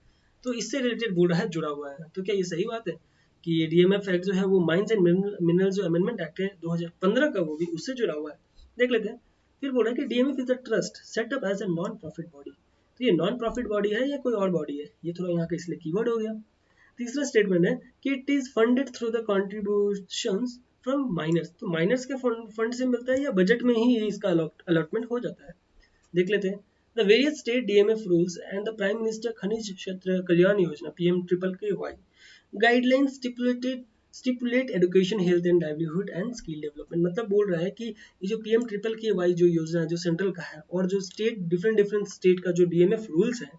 तो इससे रिलेटेड बोल रहा है, जुड़ा हुआ है। तो क्या ये सही बात है कि डीएमएफ एक्ट जो है वो माइंस एंड मिनरल्स जो अमेंडमेंट एक्ट है 2015 का, वो भी उससे जुड़ा हुआ है? देख लेते हैं। फिर बोल रहा है कि DMF is a trust set up as a non profit body. तो ये नॉन प्रॉफिट बॉडी है या कोई और बॉडी है? ये थोड़ा यहाँ का इसलिए कीवर्ड हो गया। तीसरा स्टेटमेंट है कि it is funded through the contributions from miners. तो माइनर्स के फंड से मिलता है या बजट में ही इसका अलॉटमेंट हो जाता है? देख लेते हैं। The various state DMF rules and the prime minister खनिज क्षेत्र कल्याण योजना PM triple K Y guidelines stipulate education, health and livelihood and skill development, मतलब बोल रहा है कि ये जो PM-KKY जो योजना है जो सेंट्रल का है और जो स्टेट डिफरेंट स्टेट का जो DMF रूल्स है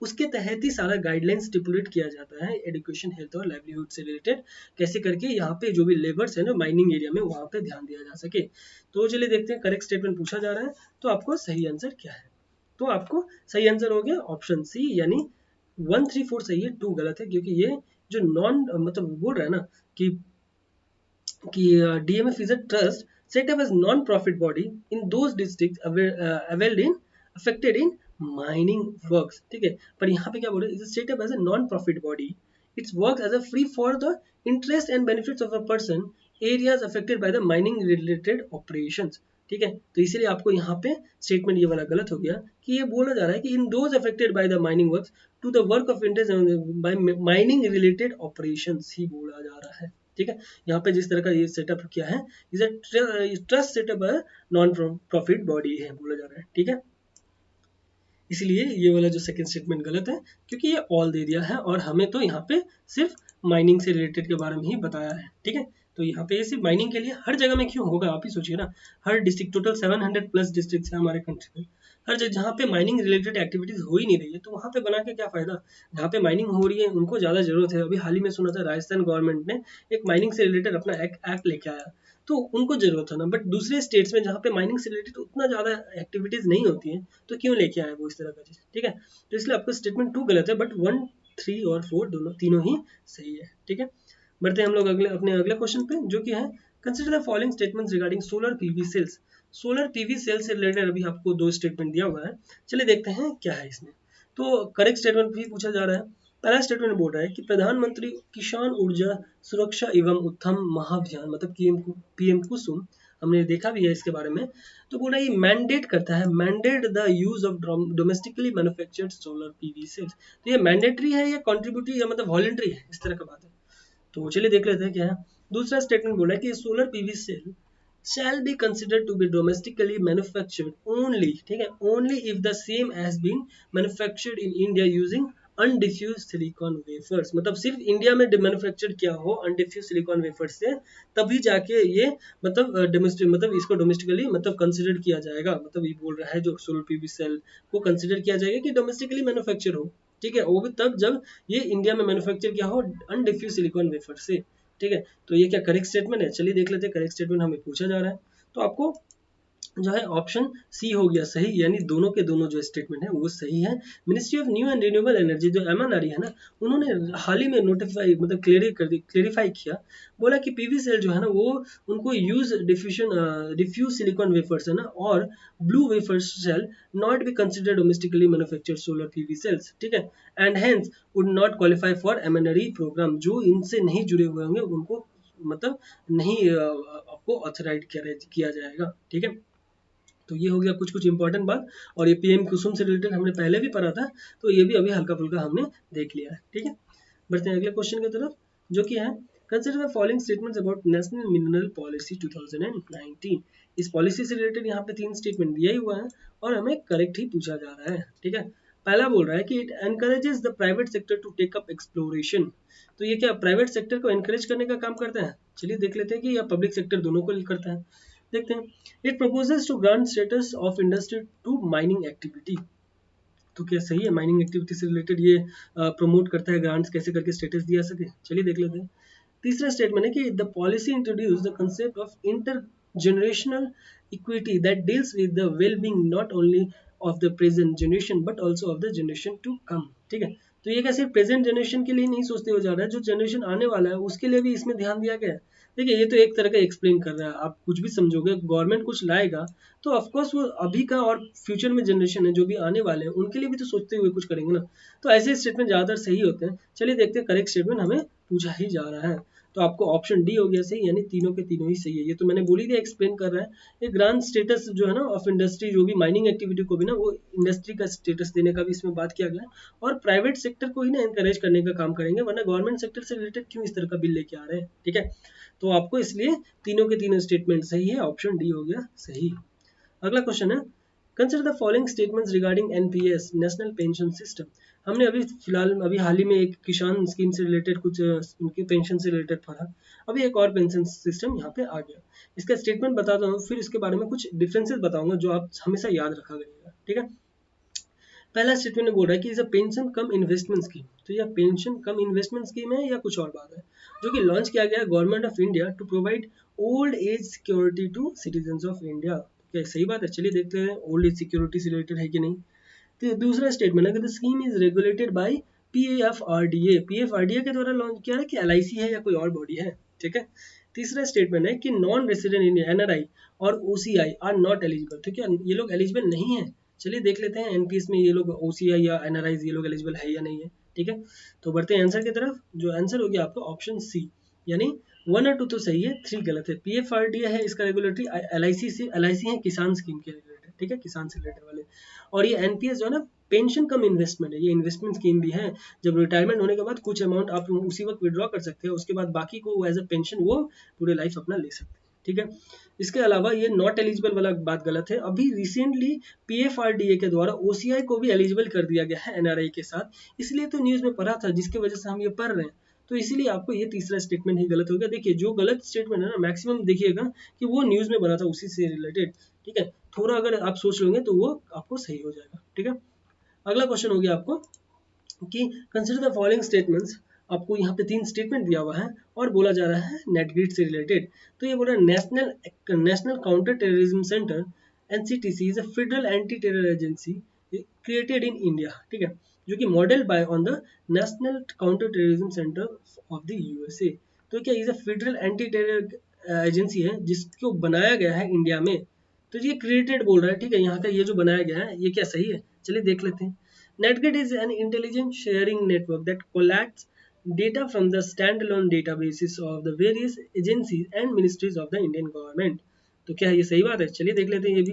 उसके तहत ही सारा गाइडलाइंस स्टिपुलेट किया जाता है एजुकेशन, हेल्थ और लाइवलीहुड से रिलेटेड, कैसे करके यहाँ पे जो भी लेबर्स है ना माइनिंग एरिया में वहाँ पे ध्यान दिया जा सके। तो चलिए देखते हैं करेक्ट स्टेटमेंट पूछा जा रहा है, तो आपको सही आंसर क्या है। तो आपको सही आंसर हो गया ऑप्शन सी, यानी 1, 3, 4 सही है, 2 गलत है, क्योंकि ये जो नॉन मतलब बोल रहा है ना कि DMF is a trust set up as non-profit body in those districts availed in affected in mining works, ठीक है। पर यहाँ पे क्या बोल रहे हैं, is set up as a non-profit body, it works as a free for the interest and benefits of a person areas affected by the mining related operations, ठीक है। तो इसीलिए आपको यहाँ पे स्टेटमेंट ये वाला गलत हो गया कि ये बोला जा रहा है कि in those affected by the mining works to the work of interest by mining related operations ही बोला जा रहा है, ठीक है। यहाँ पे जिस तरह का ये सेटअप किया है is trust setup non profit body है बोला जा रहा है, ठीक है। इसलिए ये वाला जो सेकंड स्टेटमेंट गलत है, क्योंकि ये ऑल दे दिया है और हमें तो यहाँ पे सिर्फ माइनिंग से रिलेटेड के बारे में ही बताया है, ठीक है। तो यहाँ पे ये सिर्फ माइनिंग के लिए, हर जगह में क्यों होगा आप ही सोचिए ना, हर डिस्ट्रिक्ट टोटल 700+ डिस्ट्रिक्ट है हमारे कंट्री में, हर जगह जहाँ पे माइनिंग रिलेटेड एक्टिविटीज हो ही नहीं रही है तो वहाँ पे बना के क्या फायदा। जहाँ पे माइनिंग हो रही है उनको ज़्यादा जरूरत है। अभी हाल ही में सुना था राजस्थान गवर्नमेंट ने एक माइनिंग से रिलेटेड अपना एक्ट लेके आया, तो उनको जरूरत है ना, बट दूसरे स्टेट्स में जहाँ पे माइनिंग से रिलेटेड उतना ज़्यादा एक्टिविटीज नहीं होती हैं तो क्यों लेके आए वो इस तरह का चीज़, ठीक है। तो इसलिए आपका स्टेटमेंट 2 गलत है, बट 1, 3 और 4 तीनों ही सही है, ठीक है। बढ़ते हैं हम लोग अपने अगले क्वेश्चन पे, जो कि है consider the following statements regarding solar PV cells. Solar PV cell से रिलेटेड अभी आपको 2 स्टेटमेंट दिया हुआ है, चलिए देखते हैं क्या है इसमें। तो करेक्ट स्टेटमेंट भी पूछा जा रहा है। पहला स्टेटमेंट बोल रहा है कि प्रधानमंत्री किसान ऊर्जा सुरक्षा एवं उत्थान महाअभियान, मतलब PM कुसुम, हमने देखा भी है इसके बारे में। तो बोल रहा है ये मैंडेट करता है, mandate the use of domestically manufactured solar PV cells. तो ये मैंडेटरी है या कॉन्ट्रीब्यूटरी या मतलब वॉलंटरी है, इस तरह का बात है। तो चलिए देख लेते हैं क्या है। दूसरा स्टेटमेंट बोला है कि solar PV cell shall be considered to be domestically manufactured only, ठीक है, only if the same has been manufactured in India using undiffused silicon wafers, मतलब सिर्फ इंडिया में मैन्युफैक्चर किया हो अनडिफ्यूज सिलिकॉन वेफर्स से, तभी जाके ये मतलब डोमेस्टिक मतलब इसको डोमेस्टिकली मतलब कंसिडर किया जाएगा। मतलब ये बोल रहा है जो सोलर PV सेल को कंसिडर किया जाएगा कि डोमेस्टिकली मैन्युफैक्चर हो, ठीक है, वो भी तब जब ये इंडिया में मैन्युफैक्चर किया हो अनडिफ्यूज सिलिकॉन वेफर से, ठीक है। तो ये क्या करेक्ट स्टेटमेंट है, चलिए देख लेते हैं। करेक्ट स्टेटमेंट हमें पूछा जा रहा है, तो आपको जो है ऑप्शन सी हो गया सही, यानी दोनों के दोनों जो स्टेटमेंट है वो सही है। Ministry of new and renewable energy जो MNRE है ना, उन्होंने हाल ही में नोटिफाई मतलब क्लेरिफाई किया, बोला कि PV सेल जो है ना वो उनको यूज डिफ्यूज सिलिकॉन वेफर्स है ना और blue wafer cell not be considered domestically manufactured solar PV cells, ठीक है, and hence would not qualify for MNRE programme. जो इनसे नहीं जुड़े हुए होंगे उनको मतलब नहीं आपको ऑथराइज किया जाएगा, ठीक है। तो ये हो गया कुछ इंपॉर्टेंट बात, और ये PM कुसुम से रिलेटेड हमने पहले भी पढ़ा था, तो ये भी अभी हल्का फुल्का हमने देख लिया है, ठीक है। बढ़ते हैं अगले क्वेश्चन की तरफ, जो कि है consider the following statements about national mineral policy 2019। इस पॉलिसी से रिलेटेड यहाँ पे 3 स्टेटमेंट दिया ही हुआ है और हमें करेक्ट ही पूछा जा रहा है, ठीक है। पहला बोल रहा है कि it encourages the private sector to take up exploration. तो ये क्या प्राइवेट सेक्टर को एनकरेज करने का काम करता है, चलिए देख लेते हैं कि या पब्लिक सेक्टर दोनों को करता है, देखते हैं। It proposes to grant status of industry to mining activity. तो क्या सही है, माइनिंग एक्टिविटी से रिलेटेड ये प्रमोट करता है, ग्रांट्स कैसे करके स्टेटस दिया सके, चलिए देख लेते हैं। तीसरा स्टेटमेंट है कि the policy introduce the concept of inter generational equity that deals with the well being not only of the present generation but also of the generation to come, ठीक है। तो ये क्या सिर्फ प्रेजेंट जनरेशन के लिए नहीं सोचते हुए जा रहा है, जो जनरेशन आने वाला है उसके लिए भी इसमें ध्यान दिया गया है। देखिए ये तो एक तरह का एक्सप्लेन कर रहा है, आप कुछ भी समझोगे, गवर्नमेंट कुछ लाएगा तो ऑफकोर्स वो अभी का और फ्यूचर में जनरेशन है जो भी आने वाले हैं उनके लिए भी तो सोचते हुए कुछ करेंगे ना। तो ऐसे स्टेटमेंट ज़्यादातर सही होते हैं। चलिए देखते हैं, करेक्ट स्टेटमेंट हमें पूछा ही जा रहा है, तो आपको ऑप्शन डी हो गया सही, यानी तीनों के तीनों ही सही है। ये तो मैंने बोली थी, एक्सप्लेन कर रहा है। ये ग्रांट स्टेटस जो है ना ऑफ इंडस्ट्री, जो भी माइनिंग एक्टिविटी को भी ना वो इंडस्ट्री का स्टेटस देने का भी इसमें बात किया गया है, और प्राइवेट सेक्टर को ही ना एनकरेज करने का काम करेंगे, वरना गवर्नमेंट सेक्टर से रिलेटेड क्यों इस तरह का बिल लेके आ रहे हैं, ठीक है। तो आपको इसलिए तीनों के तीनों स्टेटमेंट सही है, ऑप्शन डी हो गया सही। अगला क्वेश्चन है consider the following statements regarding NPS national pension system. हमने अभी फिलहाल अभी हाल ही में एक किसान स्कीम से रिलेटेड कुछ उनके पेंशन से रिलेटेड पढ़ा। अभी एक और पेंशन सिस्टम यहाँ पे आ गया। इसका स्टेटमेंट बताता हूँ, फिर इसके बारे में कुछ डिफरेंसेस बताऊंगा जो आप हमेशा याद रखा करिएगा, ठीक है। पहला स्टेटमेंट बोल रहा है कि is a pension come investment scheme. तो यह पेंशन कम इन्वेस्टमेंट स्कीम है या कुछ और बात है, जो कि लॉन्च किया गया government of India to provide old age security to citizen of India. क्या सही बात है? चलिए देखते हैं ओल्ड एज सिक्योरिटी से रिलेटेड है कि नहीं। तो दूसरा स्टेटमेंट है कि the scheme is regulated by PFRDA. PFRDA के द्वारा लॉन्च किया है कि एलआईसी है या कोई और बॉडी है, ठीक है। तीसरा स्टेटमेंट है कि नॉन रेसिडेंट इंडिया एनआरआई और ओसीआई आर नॉट एलिजिबल। तो क्या ये लोग एलिजिबल नहीं है? चलिए देख लेते हैं एनपीएस में ये लोग ओसीआई या एनआरआई ये लोग एलिजिबल है या नहीं है, ठीक है। तो बढ़ते हैं आंसर की तरफ। जो आंसर हो गया आपका ऑप्शन सी, यानी 1 और 2 तो सही है, 3 गलत है। पीएफआरडीए है इसका रेगुलेटरी, एलआईसी से एलआईसी है किसान स्कीम के रिलेटेड, ठीक है, किसान से रिलेटेड वाले। और ये एनपीएस जो है ना पेंशन कम इन्वेस्टमेंट है, ये इन्वेस्टमेंट स्कीम भी है। जब रिटायरमेंट होने के बाद कुछ अमाउंट आप उसी वक्त विड्रॉ कर सकते हैं, उसके बाद बाकी को एज अ पेंशन वो पूरे लाइफ अपना ले सकते हैं, ठीक है। इसके अलावा ये नॉट एलिजिबल वाला बात गलत है। अभी रिसेंटली पीएफआरडीए के द्वारा ओसीआई को भी एलिजिबल कर दिया गया है एनआरआई के साथ, इसलिए तो न्यूज में पढ़ा था, जिसकी वजह से हम ये पढ़ रहे हैं। तो इसीलिए आपको ये तीसरा स्टेटमेंट ही गलत हो गया। देखिए जो गलत स्टेटमेंट है ना मैक्सिमम देखिएगा कि वो न्यूज में बना था उसी से रिलेटेड, ठीक है। थोड़ा अगर आप सोच लोगे तो वो आपको सही हो जाएगा, ठीक है। अगला क्वेश्चन हो गया आपको कि कंसिडर द फॉलोइंग स्टेटमेंट्स। आपको यहाँ पे 3 स्टेटमेंट दिया हुआ है और बोला जा रहा है नेटग्रिड से रिलेटेड। तो ये बोल रहा है national counter terrorism centre NCTC is a federal anti terror agency created in India, ठीक है, जो कि model by on the national counter terrorism centre of the USA. तो क्या is a federal anti terror agency है जिसको बनाया गया है इंडिया में। तो ये क्रिएटेड बोल रहा है, ठीक है, यहाँ का ये जो बनाया गया है ये क्या सही है? चलिए देख लेते हैं। NetGrid is an intelligent sharing network that collects data from the standalone databases of the various agencies and ministries of the Indian government। तो क्या ये सही बात है? चलिए देख लेते हैं ये भी।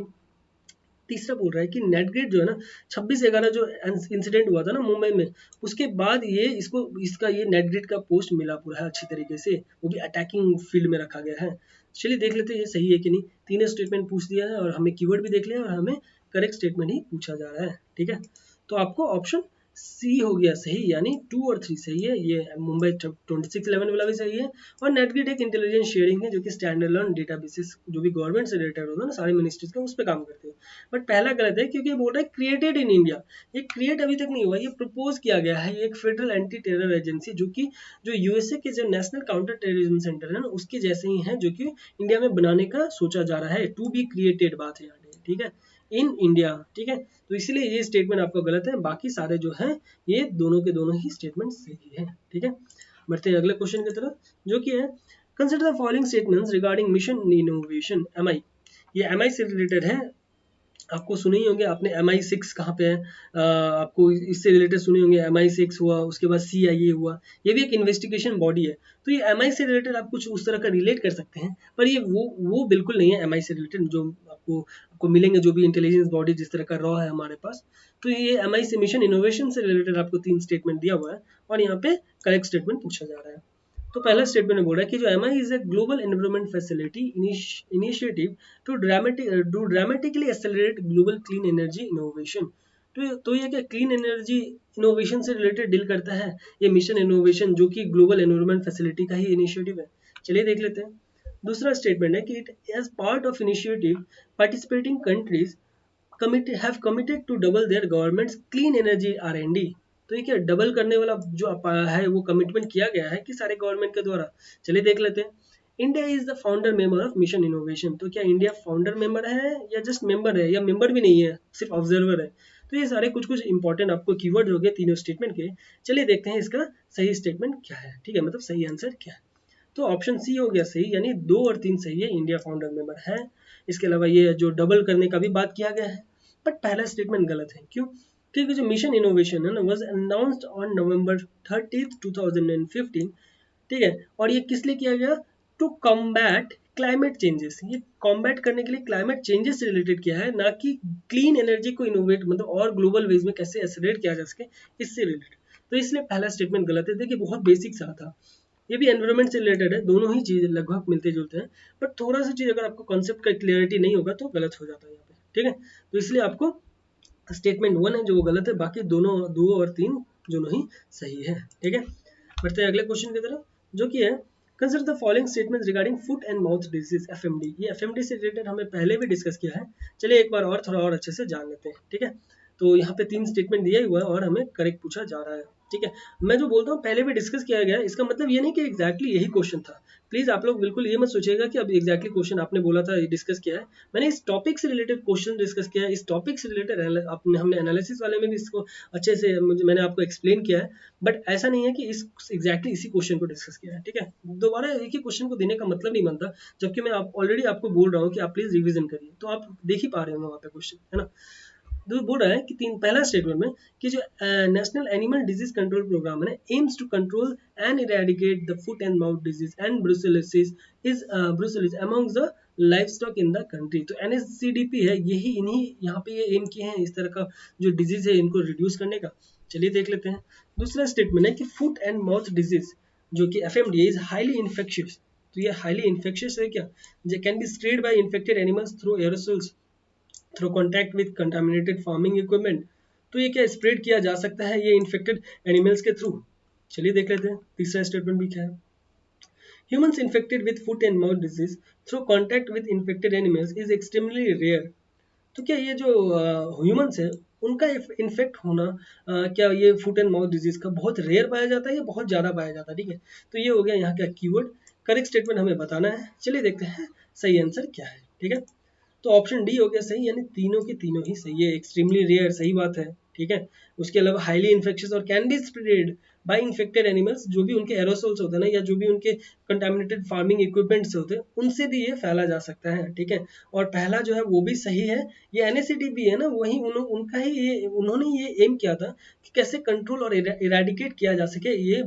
तीसरा बोल रहा है कि नेटग्रिड जो है ना 26/11 जो इंसिडेंट हुआ था ना मुंबई में, उसके बाद ये इसका ये नेटग्रिड का पोस्ट मिला पूरा है अच्छी तरीके से, वो भी अटैकिंग फील्ड में रखा गया है। चलिए देख लेते हैं ये सही है कि नहीं। तीनों स्टेटमेंट पूछ दिया है और हमें कीवर्ड भी देख लिया और हमें करेक्ट स्टेटमेंट ही पूछा जा रहा है, ठीक है। तो आपको ऑप्शन सी हो गया सही, यानी 2 और 3 सही है। ये मुंबई 26/11 वाला भी सही है। और नेटग्रिड एक इंटेलिजेंस शेयरिंग है जो कि स्टैंड अलोन डेटाबेसेस जो भी गवर्नमेंट से रिलेटेड होता है ना सारे मिनिस्ट्रीज का, उस पर काम करते हैं। बट पहला गलत है क्योंकि बोल रहा है क्रिएटेड इन इंडिया। ये क्रिएट अभी तक नहीं हुआ, ये प्रपोज किया गया है। ये एक फेडरल एंटी टेरर एजेंसी जो कि जो यूएसए के जो नेशनल काउंटर टेररिज्म सेंटर है ना उसके जैसे ही है, जो कि इंडिया में बनाने का सोचा जा रहा है। टू बी क्रिएटेड बात है यहाँ पे, ठीक है, इन इंडिया, ठीक है। तो इसलिए ये स्टेटमेंट आपका गलत है, बाकी सारे जो है ये दोनों के दोनों ही स्टेटमेंट सही है, ठीक है। बढ़ते हैं अगले क्वेश्चन की तरफ जो कि है consider the following statements regarding mission innovation MI. ये एमआई से रिलेटेड है। आपको सुने ही होंगे आपने MI6 कहाँ पे है, आपको इससे रिलेटेड सुने होंगे। MI6 हुआ, उसके बाद CIA हुआ, ये भी एक इन्वेस्टिगेशन बॉडी है। तो ये MI से रिलेटेड आप कुछ उस तरह का रिलेट कर सकते हैं, पर ये वो बिल्कुल नहीं है MI से रिलेटेड जो आपको मिलेंगे जो भी इंटेलिजेंस बॉडी जिस तरह का रॉ है हमारे पास। तो ये MI से मिशन इनोवेशन से रिलेटेड आपको 3 स्टेटमेंट दिया हुआ है और यहाँ पे करेक्ट स्टेटमेंट पूछा जा रहा है। तो पहला स्टेटमेंट में बोल रहा है कि जो MI is a global environment facility initiative to dramatically accelerate global clean energy innovation. तो ये क्या क्लीन एनर्जी इनोवेशन से रिलेटेड डील करता है ये मिशन इनोवेशन, जो कि ग्लोबल एनवायरनमेंट फैसिलिटी का ही इनिशिएटिव है। चलिए देख लेते हैं। दूसरा स्टेटमेंट है कि it as part of initiative participating countries committed to double their government's clean energy R&D। तो ये क्या डबल करने वाला जो है वो कमिटमेंट किया गया है कि सारे गवर्नमेंट के द्वारा। चलिए देख लेते हैं। India is the founder member of mission innovation. तो क्या इंडिया फाउंडर मेंबर है या जस्ट मेंबर है या मेंबर भी नहीं है, सिर्फ ऑब्जर्वर है। तो ये सारे कुछ कुछ इंपॉर्टेंट आपको कीवर्ड हो गए तीनों स्टेटमेंट के। चलिए देखते हैं इसका सही स्टेटमेंट क्या है, ठीक है, मतलब सही आंसर क्या है। तो ऑप्शन सी हो गया सही, यानी 2 और 3 सही है, इंडिया फाउंडर मेंबर है। इसके अलावा ये जो डबल करने का भी बात किया गया है, बट पहला स्टेटमेंट गलत है। क्यों? क्योंकि जो मिशन इनोवेशन है ना वाज अनाउंस्ड ऑन November 30, 2015, ठीक है। और ये किस लिए किया गया? To combat climate changes. ये कॉम्बैट करने के लिए क्लाइमेट चेंजेस से रिलेटेड किया है, ना कि क्लीन एनर्जी को इनोवेट मतलब और ग्लोबल वेज में कैसे एक्सेलरेट किया जा सके इससे रिलेटेड। तो इसलिए पहला स्टेटमेंट गलत है। देखिए बहुत बेसिक सा था, ये भी एनवायरनमेंट से रिलेटेड है, दोनों ही चीज लगभग मिलते जुलते हैं, बट थोड़ा सा चीज अगर आपको कॉन्सेप्ट का क्लियरिटी नहीं होगा तो गलत हो जाता है यहाँ पे। ठीक है। तो इसलिए आपको स्टेटमेंट 1 है जो वो गलत है, बाकी दोनों 2 और 3 दोनों ही सही है। ठीक है, बढ़ते हैं अगले क्वेश्चन की तरफ, जो कि है consider the following statements regarding foot and mouth disease FMD. ये एफएमडी से रिलेटेड हमें पहले भी डिस्कस किया है, चलिए एक बार और थोड़ा और अच्छे से जान लेते हैं। ठीक है, तो यहाँ पे 3 स्टेटमेंट दिया हुआ है और हमें करेक्ट पूछा जा रहा है। ठीक है, मैं जो बोलता हूँ पहले भी डिस्कस किया गया है, इसका मतलब ये नहीं कि एग्जैक्टली यही क्वेश्चन था। प्लीज आप लोग बिल्कुल ये मत सोचिएगा कि अब एग्जैक्टली क्वेश्चन आपने बोला था डिस्कस किया है। मैंने इस टॉपिक से रिलेटेड क्वेश्चन डिस्कस किया है, इस टॉपिक से रिलेटेड हमने एनालिसिस वाले में भी इसको अच्छे से मैंने आपको एक्सप्लेन किया है, बट ऐसा नहीं है कि इस एग्जैक्टली इसी क्वेश्चन को डिस्कस किया है। ठीक है, दोबारा एक ही क्वेश्चन को देने का मतलब नहीं बनता, जबकि मैं ऑलरेडी आपको बोल रहा हूँ कि आप प्लीज रिवीजन करिए, तो आप देख ही पा रहे होंगे वहाँ पे क्वेश्चन, है ना। तो बोल रहा है कि पहला स्टेटमेंट में कि जो national animal disease control programme है aims to control and eradicate the foot and mouth disease and brucellosis amongst the livestock in the country. तो NSCDP है, यही इन्हीं यहाँ पे ये एम किए हैं इस तरह का जो डिजीज है इनको रिड्यूस करने का। चलिए देख लेते हैं। दूसरा स्टेटमेंट है कि फुट एंड माउथ डिजीज जो कि FMD इज हाईली इन्फेक्शियस। तो ये हाईली इन्फेक्शियस है क्या, can be spread by infected animals through aerosols through contact with contaminated farming equipment. तो ये क्या स्प्रेड किया जा सकता है ये इन्फेक्टेड एनिमल्स के थ्रू। चलिए देख लेते हैं तीसरा स्टेटमेंट भी क्या है। Humans infected with foot and mouth disease through contact with infected animals is extremely rare. तो क्या ये जो ह्यूमंस है उनका इन्फेक्ट होना क्या ये फुट एंड माउथ डिजीज का बहुत रेयर पाया जाता है या बहुत ज़्यादा पाया जाता है। ठीक है, तो ये हो गया यहाँ का कीवर्ड। करेक्ट स्टेटमेंट हमें बताना है, चलिए देखते हैं सही आंसर क्या है। ठीक है, तो ऑप्शन डी हो गया सही, यानी तीनों के तीनों ही सही है। एक्सट्रीमली रेयर सही बात है। ठीक है, उसके अलावा हाईली इन्फेक्शियस और can be spread by infected animals, जो भी उनके एरोसोल्स होते हैं ना, या जो भी उनके कंटामिनेटेड फार्मिंग इक्विपमेंट्स होते हैं उनसे भी ये फैला जा सकता है। ठीक है, और पहला जो है वो भी सही है। ये NSCDP है ना, वही उनका ही ये उन्होंने ये एम किया था कि कैसे कंट्रोल और इरेडिकेट किया जा सके ये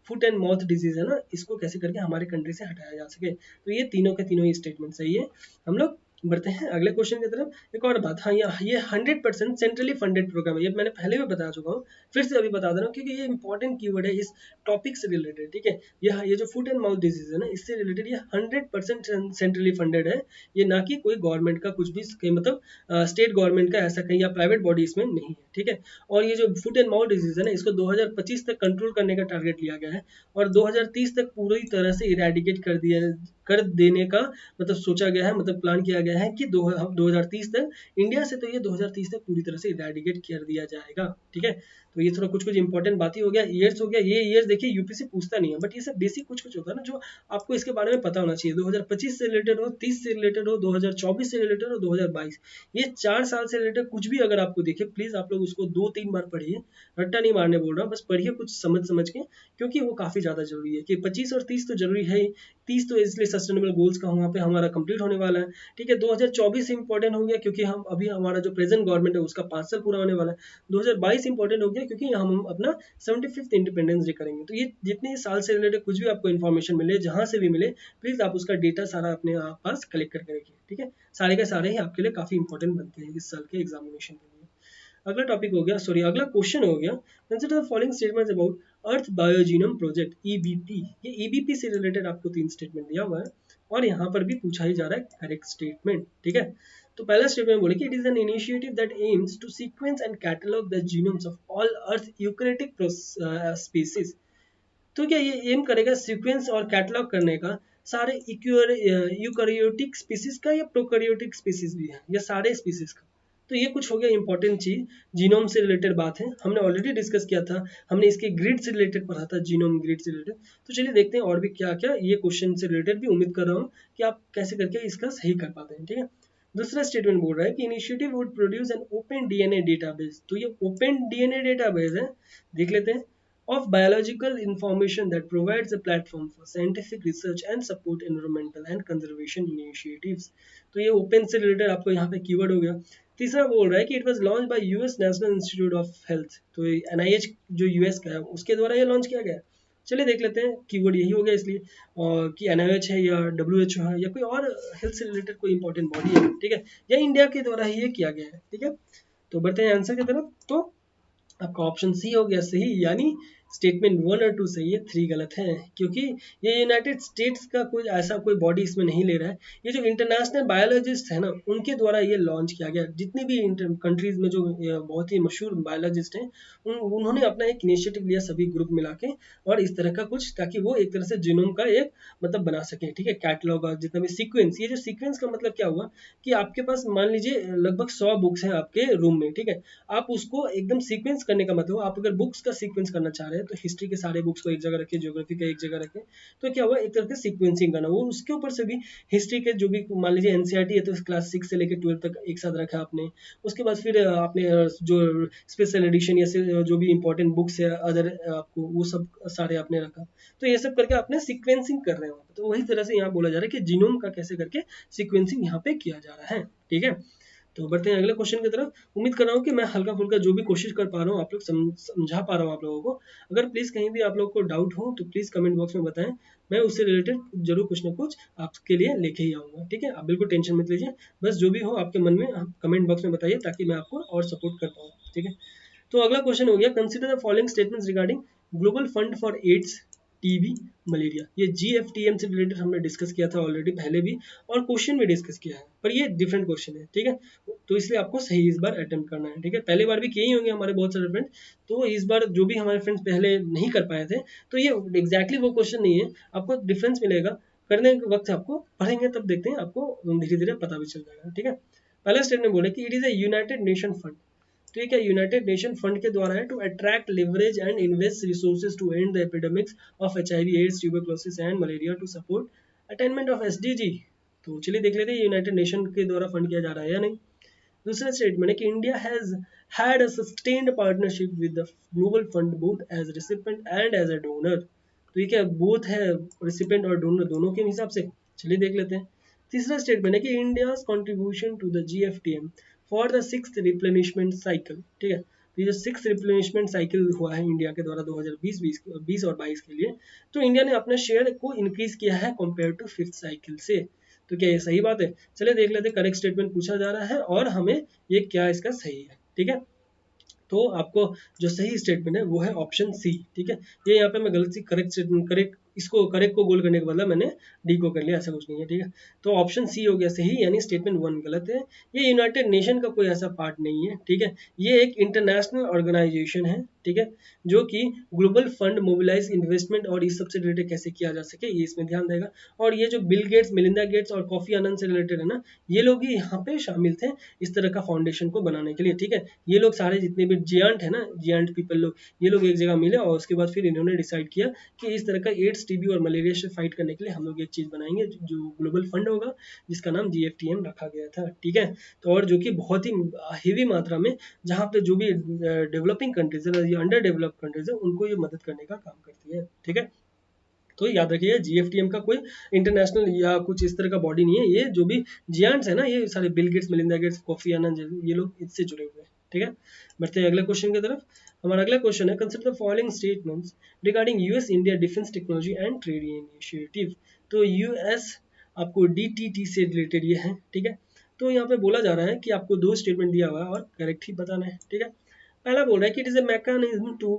फुट एंड माउथ डिजीज है ना, इसको कैसे करके हमारे कंट्री से हटाया जा सके। तो ये तीनों के तीनों ही स्टेटमेंट सही है। हम लोग बढ़ते हैं अगले क्वेश्चन की तरफ। एक और बात, हाँ ये 100% सेंट्रली फंडेड प्रोग्राम है, ये मैंने पहले भी बता चुका हूँ, फिर से अभी बता दे रहा हूँ क्योंकि ये इंपॉर्टेंट कीवर्ड है इस टॉपिक से रिलेटेड। ठीक है, ये जो फुट एंड माउथ डिजीज है ना, इससे रिलेटेड ये 100% सेंट्रली फंडेड है। ये ना कि कोई गवर्नमेंट का कुछ भी मतलब स्टेट गवर्नमेंट का ऐसा कहीं या प्राइवेट बॉडी इसमें नहीं है। ठीक है, और ये जो फुट एंड माउथ डिजीज है ना, इसको 2025 तक कंट्रोल करने का टारगेट लिया गया है और 2030 तक पूरी तरह से इरेडिकेट कर देने का मतलब सोचा गया है, मतलब प्लान किया गया है कि 2030 तक इंडिया से तो ये 2030 तक पूरी तरह से इरेडिकेट कर दिया जाएगा। ठीक है, तो ये थोड़ा कुछ इंपॉर्टेंट बात ही हो गया, ईयर्स हो गया। ये ईयर्स देखिए यूपीसी पूछता नहीं है, बट ये सब बेसिक कुछ होता है ना जो आपको इसके बारे में पता होना चाहिए। 2025 से रिलेटेड हो, 30 से रिलेटेड हो, 2024 से रिलेटेड हो, 2022, ये 4 साल से रिलेटेड कुछ भी अगर आपको देखे, प्लीज आप लोग उसको 2-3 बार पढ़िए। रट्टा नहीं मारने बोल रहा हूँ, बस पढ़िए कुछ समझ के, क्योंकि वो काफी ज्यादा जरूरी है कि 25 और 30 तो जरूरी है ही। 30 तो इसलिए सस्टेनेबल गोल्स का वहाँ पे हमारा कंप्लीट होने वाला है। ठीक है, 2024 इंपॉर्टेंट हो गया क्योंकि हम अभी हमारा जो प्रेजेंट गवर्नमेंट है उसका 5 साल पूरा होने वाला है। 2022 इंपॉर्टेंट हो गया क्योंकि हम अपना 75th इंडिपेंडेंस डे करेंगे। तो ये जितने साल से रिलेटेड कुछ भी आपको इन्फॉर्मेशन मिले, जहाँ से भी मिले, प्लीज आप उसका डेटा सारा अपने पास कलेक्ट करके रखिए। ठीक है, सारे के सारे ही आपके लिए काफी इंपॉर्टेंट बनते हैं इस साल के एग्जामिनेशन के लिए। अगला टॉपिक हो गया, सॉरी अगला क्वेश्चन हो गया, consider the following statements about earth biogenome project EBP। ये EBP से रिलेटेड आपको 3 स्टेटमेंट दिया हुआ है और यहाँ पर भी पूछा ही जा रहा है करेक्ट स्टेटमेंट। ठीक है, तो पहला स्टेटमेंट बोले कि it is an initiative that aims to sequence and catalogue the genomes of all earth eukaryotic species. तो क्या ये एम करेगा सीक्वेंस और कैटलॉग करने का सारे यूकैरियोटिक स्पीसीज का या प्रोकैरियोटिक स्पीसीज भी है, या सारे स्पीसीज का। तो ये कुछ हो गया इंपॉर्टेंट चीज, जीनोम से रिलेटेड बात है, हमने ऑलरेडी डिस्कस किया था, हमने इसके ग्रिड से रिलेटेड पढ़ा था, जीनोम ग्रिड से रिलेटेड। तो चलिए देखते हैं और भी क्या क्या ये क्वेश्चन से रिलेटेड भी, उम्मीद कर रहा हूँ कि आप कैसे करके इसका सही कर पाते हैं। ठीक है, दूसरा स्टेटमेंट बोल रहा है कि initiative would produce an open DNA database. तो ये ओपन DNA डेटाबेस है, देख लेते हैं, of biological information that provides a platform for scientific research and support environmental and conservation initiatives। तो ये ओपन से रिलेटेड आपको यहाँ पे कीवर्ड हो गया। तीसरा बोल रहा है कि it was launch by US national institute of health. तो NIH जो US का है उसके द्वारा ये लॉन्च किया गया। चलिए देख लेते हैं, कीवर्ड यही हो गया इसलिए, और कि NIH है या WHO है या कोई और हेल्थ से रिलेटेड कोई इंपॉर्टेंट बॉडी है। ठीक है, या इंडिया के द्वारा ही ये किया गया है। ठीक है, तो बढ़ते हैं आंसर की तरफ। तो आपका ऑप्शन सी हो गया सही, यानी स्टेटमेंट 1 और 2 सही है, 3 गलत है, क्योंकि ये यूनाइटेड स्टेट्स का कोई ऐसा कोई बॉडी इसमें नहीं ले रहा है। ये जो इंटरनेशनल बायोलॉजिस्ट है ना, उनके द्वारा ये लॉन्च किया गया। जितनी भी कंट्रीज में जो बहुत ही मशहूर बायोलॉजिस्ट हैं, उन्होंने अपना एक इनिशिएटिव लिया सभी ग्रुप मिला के, और इस तरह का कुछ, ताकि वो एक तरह से जीनोम का एक मतलब बना सके, ठीक है, कैटलॉग और जितना भी सीक्वेंस। ये जो सीक्वेंस का मतलब क्या हुआ कि आपके पास मान लीजिए लगभग 100 बुक्स हैं आपके रूम में, ठीक है, आप उसको एकदम सीक्वेंस करने का मतलब, आप अगर बुक्स का सीक्वेंस करना चाह रहे हैं तो हिस्ट्री के सारे बुक्स को एक जगह रखें, ज्योग्राफी का एक जगह रखें, तो क्या हुआ, एक तरह से सीक्वेंसिंग करना। वो उसके ऊपर से भी हिस्ट्री के जो भी मान लीजिए एनसीईआरटी है तो क्लास 6 से लेकर 12 तक एक साथ रखा आपने। उसके बाद फिर आपने जो स्पेशल एडिशन या जो भी इंपॉर्टेंट बुक्स है अदर आपको वो सब सारे आपने रखा। तो ये सब करके आपने सीक्वेंसिंग कर रहे हो। तो वही तरह से यहाँ बोला जा रहा है कि जीनोम का कैसे करके सीक्वेंसिंग यहाँ पे किया जा रहा है, ठीक है। तो बढ़ते हैं अगले क्वेश्चन की तरफ। उम्मीद कर रहा हूँ कि मैं हल्का फुल्का जो भी कोशिश कर पा रहा हूँ आप लोग समझा पा रहा हूँ आप लोगों को। अगर प्लीज़ कहीं भी आप लोगों को डाउट हो तो प्लीज़ कमेंट बॉक्स में बताएं, मैं उससे रिलेटेड जरूर कुछ ना कुछ आपके लिए लेके ही आऊँगा, ठीक है। आप बिल्कुल टेंशन मत लीजिए, बस जो भी हो आपके मन में आप कमेंट बॉक्स में बताइए ताकि मैं आपको और सपोर्ट कर पाऊँ, ठीक है। तो अगला क्वेश्चन हो गया, consider the following statements regarding global fund for AIDS, TB, malaria. ये जीएफटीएम से रिलेटेड हमने डिस्कस किया था ऑलरेडी पहले भी, और क्वेश्चन भी डिस्कस किया है, पर ये डिफरेंट क्वेश्चन है, ठीक है। तो इसलिए आपको सही इस बार अटेम्प्ट करना है, ठीक है। पहले बार भी किए ही होंगे हमारे बहुत सारे फ्रेंड्स, तो इस बार जो भी हमारे फ्रेंड्स पहले नहीं कर पाए थे, तो ये एग्जैक्टली वो क्वेश्चन नहीं है, आपको डिफरेंस मिलेगा करने के वक्त। आपको पढ़ेंगे तब देखते हैं, आपको धीरे धीरे पता भी चल जाएगा, ठीक है। पहला स्टेटमेंट बोले कि it is a United Nation fund. तो ये क्या यूनाइटेड नेशन फंड के द्वारा है, to attract leverage and invest resources to end the epidemics of HIV, AIDS, tuberculosis and malaria, to support attainment of SDG. तो चलिए देख लेते हैं यूनाइटेड नेशन के द्वारा फंड किया जा रहा है या नहीं। दूसरा स्टेटमेंट है कि India has had a sustained partnership with the global fund both as recipient and as a donor. तो ये क्या बोथ है, रिसिपेंट और डोनर दोनों के हिसाब से, चलिए देख लेते हैं। तीसरा स्टेटमेंट है कि India's contribution to the GFTM for the 6th replenishment cycle, ठीक है। तो ये जो 6th रिप्लेनिशमेंट साइकिल हुआ है इंडिया के द्वारा 2020 और 22 के लिए, तो इंडिया ने अपने शेयर को इंक्रीज किया है कंपेयर टू 5th साइकिल से। तो क्या ये सही बात है? चलिए देख लेते हैं, करेक्ट स्टेटमेंट पूछा जा रहा है और हमें ये क्या इसका सही है, ठीक है। तो आपको जो सही स्टेटमेंट है वो है ऑप्शन सी, ठीक है। ये यहाँ पे मैं गलत सी करेक्ट स्टेटमेंट, करेक्ट इसको करेक्ट को गोल करने के बदला मैंने डी को कर लिया, ऐसा कुछ नहीं है, ठीक है। तो ऑप्शन सी हो गया सही, यानी स्टेटमेंट 1 गलत है। ये यूनाइटेड नेशन का कोई ऐसा पार्ट नहीं है, ठीक है। ये एक इंटरनेशनल ऑर्गेनाइजेशन है, ठीक है, जो कि ग्लोबल फंड मोबिलाइज इन्वेस्टमेंट और इस सबसे रिलेटेड कैसे किया जा सके ये इसमें ध्यान देगा। और ये जो बिल गेट्स, मिलिंदा गेट्स और कॉफी आनंद से रिलेटेड है ना, ये लोग ही यहाँ पे शामिल थे इस तरह का फाउंडेशन को बनाने के लिए, ठीक है। ये लोग सारे जितने भी जियांट है ना, जियांट पीपल लोग, ये लोग एक जगह मिले और उसके बाद फिर इन्होंने डिसाइड किया कि इस तरह का एड्स, टीबी और मलेरिया से फाइट करने के लिए हम लोग एक चीज बनाएंगे जो ग्लोबल फंड होगा, जिसका नाम जीएफटीएम रखा गया था, ठीक है। तो और जो कि बहुत ही हेवी मात्रा में, जहाँ पे जो भी डेवलपिंग कंट्रीज है या अंडर डेवलप्ड कंट्रीज है उनको ये मदद करने का काम करती है, ठीक है। तो याद रखिए जीएफटीएम का कोई इंटरनेशनल या कुछ इस तरह का बॉडी नहीं है, ये जो भी जियांट्स है ना, ये सारे Bill Gates, Melinda Gates, Kofi Annan, ये लोग इससे जुड़े हुए हैं, ठीक है। बढ़ते हैं अगले क्वेश्चन की तरफ। हमारा अगला क्वेश्चन है, consider the following statements regarding US India defence technology and trade initiative. तो यूएस आपको डीटीटी से रिलेटेड ये है, ठीक है। तो यहाँ पे बोला जा रहा है कि आपको दो स्टेटमेंट दिया हुआ है और करेक्ट ही बताना है, ठीक है। पहला बोल रहा है कि it is a mechanism to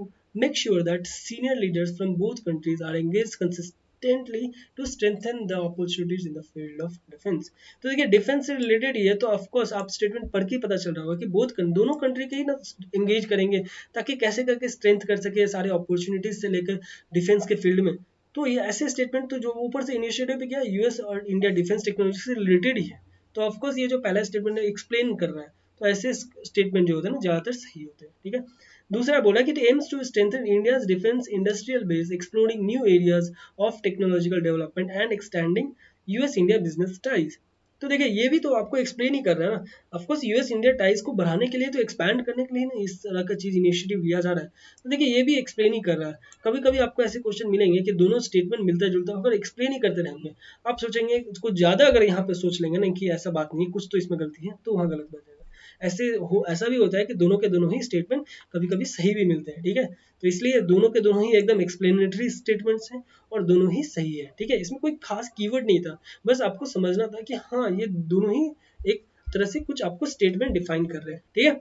make sure that senior leaders from both countries are engaged consistently to strengthen the opportunities in the field of defense। तो देखिए डिफेंस से रिलेटेड ही है, तो ऑफ कोर्स आप स्टेटमेंट पढ़ के पता चल रहा होगा कि दोनों कंट्री के ही ना एंगेज करेंगे, ताकि कैसे करके स्ट्रेंथ कर सके सारे अपॉर्चुनिटीज से लेकर डिफेंस के फील्ड में। तो ये ऐसे स्टेटमेंट तो जो ऊपर से इनिशिएटिव क्या है, यूएस और इंडिया डिफेंस टेक्नोलॉजी से रिलेटेड ही है, तो ऑफकोर्स ये जो पहला स्टेटमेंट है एक्सप्लेन कर रहा है, तो ऐसे स्टेटमेंट जो होते हैं ना ज़्यादातर सही होते हैं, ठीक है। दूसरा बोला कि it aims to strengthen India's defence industrial base, exploring new areas of technological development and extending US India business ties. तो देखिए ये भी तो आपको एक्सप्लेन ही कर रहा है ना, ऑफकोर्स यूएस इंडिया टाइज को बढ़ाने के लिए, तो एक्सपैंड करने के लिए ना इस तरह का चीज इनिशिएटिव लिया जा रहा है। तो देखिए ये भी एक्सप्लेन ही कर रहा है। कभी कभी आपको ऐसे क्वेश्चन मिलेंगे कि दोनों स्टेटमेंट मिलता जुलता होकर एक्सप्लेन ही करते रहेंगे, आप सोचेंगे कुछ ज्यादा, अगर यहाँ पे सोच लेंगे ना कि ऐसा बात नहीं है, कुछ तो इसमें गलती है, तो वहाँ गलत बन जाएगा। ऐसा भी होता है कि दोनों के दोनों ही स्टेटमेंट कभी कभी सही भी मिलते हैं, ठीक है। तो इसलिए दोनों के दोनों ही एकदम एक्सप्लेनेटरी स्टेटमेंट्स हैं और दोनों ही सही है, ठीक है। इसमें कोई खास कीवर्ड नहीं था, बस आपको समझना था कि हाँ ये दोनों ही एक तरह से कुछ आपको स्टेटमेंट डिफाइन कर रहे हैं, ठीक है।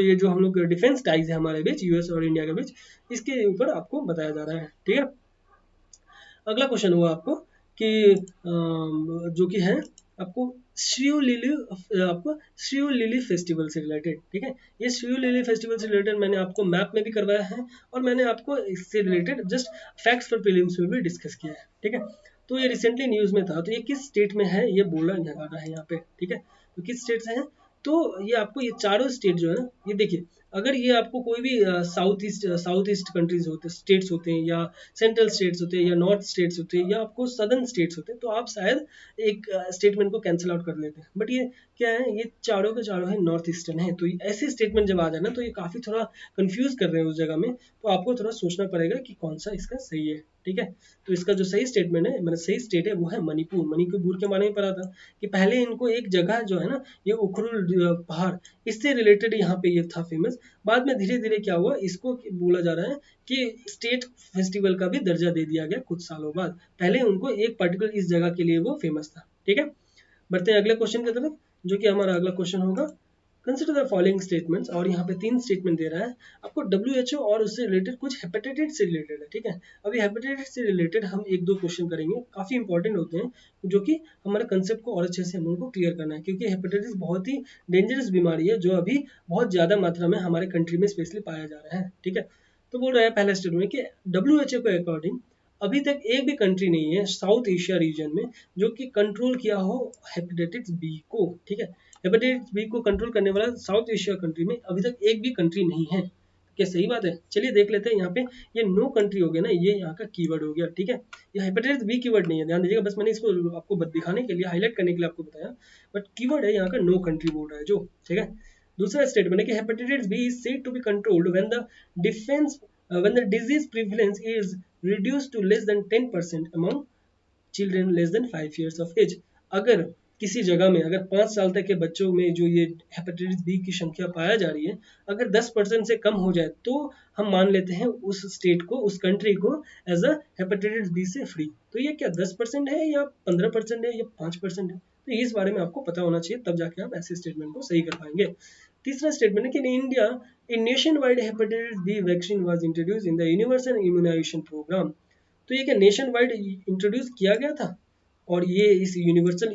ये जो हम लोग डिफेंस टाइज है हमारे बीच, यूएस और इंडिया के बीच, इसके ऊपर आपको बताया जा रहा है, ठीक है। अगला क्वेश्चन हुआ आपको कि जो कि है आपको श्रियो लिली फेस्टिवल से रिलेटेड, ठीक है। ये श्रियो लिली फेस्टिवल से रिलेटेड मैंने आपको मैप में भी करवाया है और मैंने आपको इससे related just facts for prelims में भी डिस्कस किया है, ठीक है। तो ये रिसेंटली न्यूज़ में था, तो ये किस स्टेट में है ये बोला जा रहा है यहाँ पे, ठीक है। तो किस स्टेट से है, तो ये आपको ये चारों स्टेट जो है ना, ये देखिए, अगर ये आपको कोई भी साउथ ईस्ट कंट्रीज होते स्टेट्स होते हैं, या सेंट्रल स्टेट्स होते हैं, या नॉर्थ स्टेट्स होते हैं, या आपको सदर्न स्टेट्स होते हैं, तो आप शायद एक स्टेटमेंट को कैंसिल आउट कर लेते हैं। बट ये क्या है, ये चारों के चारों है नॉर्थ ईस्टर्न है, तो ऐसे स्टेटमेंट जब आ जाए ना, तो ये काफ़ी थोड़ा कंफ्यूज कर रहे हैं उस जगह में, तो आपको थोड़ा सोचना पड़ेगा कि कौन सा इसका सही है, ठीक है। तो इसका जो सही स्टेटमेंट है, मतलब सही स्टेट है, वो है मणिपुर। मणिपुर के बारे में पता था कि पहले इनको एक जगह जो है ना, ये उखरुल पहाड़, इससे रिलेटेड यहाँ पे ये था फेमस। बाद में धीरे धीरे क्या हुआ, इसको बोला जा रहा है कि स्टेट फेस्टिवल का भी दर्जा दे दिया गया कुछ सालों बाद। पहले उनको एक पर्टिकुलर इस जगह के लिए वो फेमस था, ठीक है। बढ़ते हैं अगले क्वेश्चन की तरफ, जो कि हमारा अगला क्वेश्चन होगा, कंसिडर द फॉलोइंग स्टेटमेंट्स। और यहाँ पे 3 स्टेटमेंट दे रहा है आपको WHO और उससे रिलेटेड कुछ हेपेटाइटिस से रिलेटेड है, ठीक है। अभी हेपेटाइटिस से रिलेटेड हम 1-2 क्वेश्चन करेंगे, काफ़ी इंपॉर्टेंट होते हैं, जो कि हमारे कंसेप्ट को और अच्छे से हम लोगों को क्लियर करना है, क्योंकि हेपेटाइटिस बहुत ही डेंजरस बीमारी है, जो अभी बहुत ज़्यादा मात्रा में हमारे कंट्री में स्पेशली पाया जा रहा है, ठीक है। तो बोल रहा है पहला स्टेटमेंट कि WHO के अकॉर्डिंग अभी तक एक भी कंट्री नहीं है साउथ एशिया रीजन में जो कि कंट्रोल किया हो हेपेटाइटिस बी को, ठीक है। हेपेटाइटिस बी को कंट्रोल करने वाला साउथ एशिया कंट्री में अभी तक एक भी कंट्री नहीं है। क्या सही बात है? चलिए देख लेते हैं यहाँ पे। ये नो कंट्री हो गया ना, ये यहाँ का कीवर्ड हो गया, ठीक है। ये हेपेटाइटिस बी कीवर्ड नहीं है, ध्यान दीजिएगा, बस मैंने इसको आपको दिखाने के लिए, हाईलाइट करने के लिए आपको बताया, बट कीवर्ड है यहाँ का नो कंट्री बोल रहा है जो, ठीक है। दूसरा स्टेटमेंट है कि hepatitis B is said to be controlled when the defence when the disease prevalence is reduced to less than 10% among children less than 5 years of age। अगर किसी जगह में अगर 5 साल तक के बच्चों में जो ये हेपेटाइटिस बी की संख्या पाया जा रही है, अगर 10% से कम हो जाए तो हम मान लेते हैं उस स्टेट को, उस कंट्री को एज अ हेपेटाइटिस बी से फ्री। तो ये क्या 10% है या 15% है या 5% है, तो इस बारे में आपको पता होना चाहिए, तब जाके आप ऐसे स्टेटमेंट को सही कर पाएंगे। तीसरा स्टेटमेंट है कि in India a nation wide hepatitis B vaccine was introduce in the universal immunisation programme. तो ये क्या नेशन वाइड इंट्रोड्यूस किया गया था, और ये इस यूनिवर्सल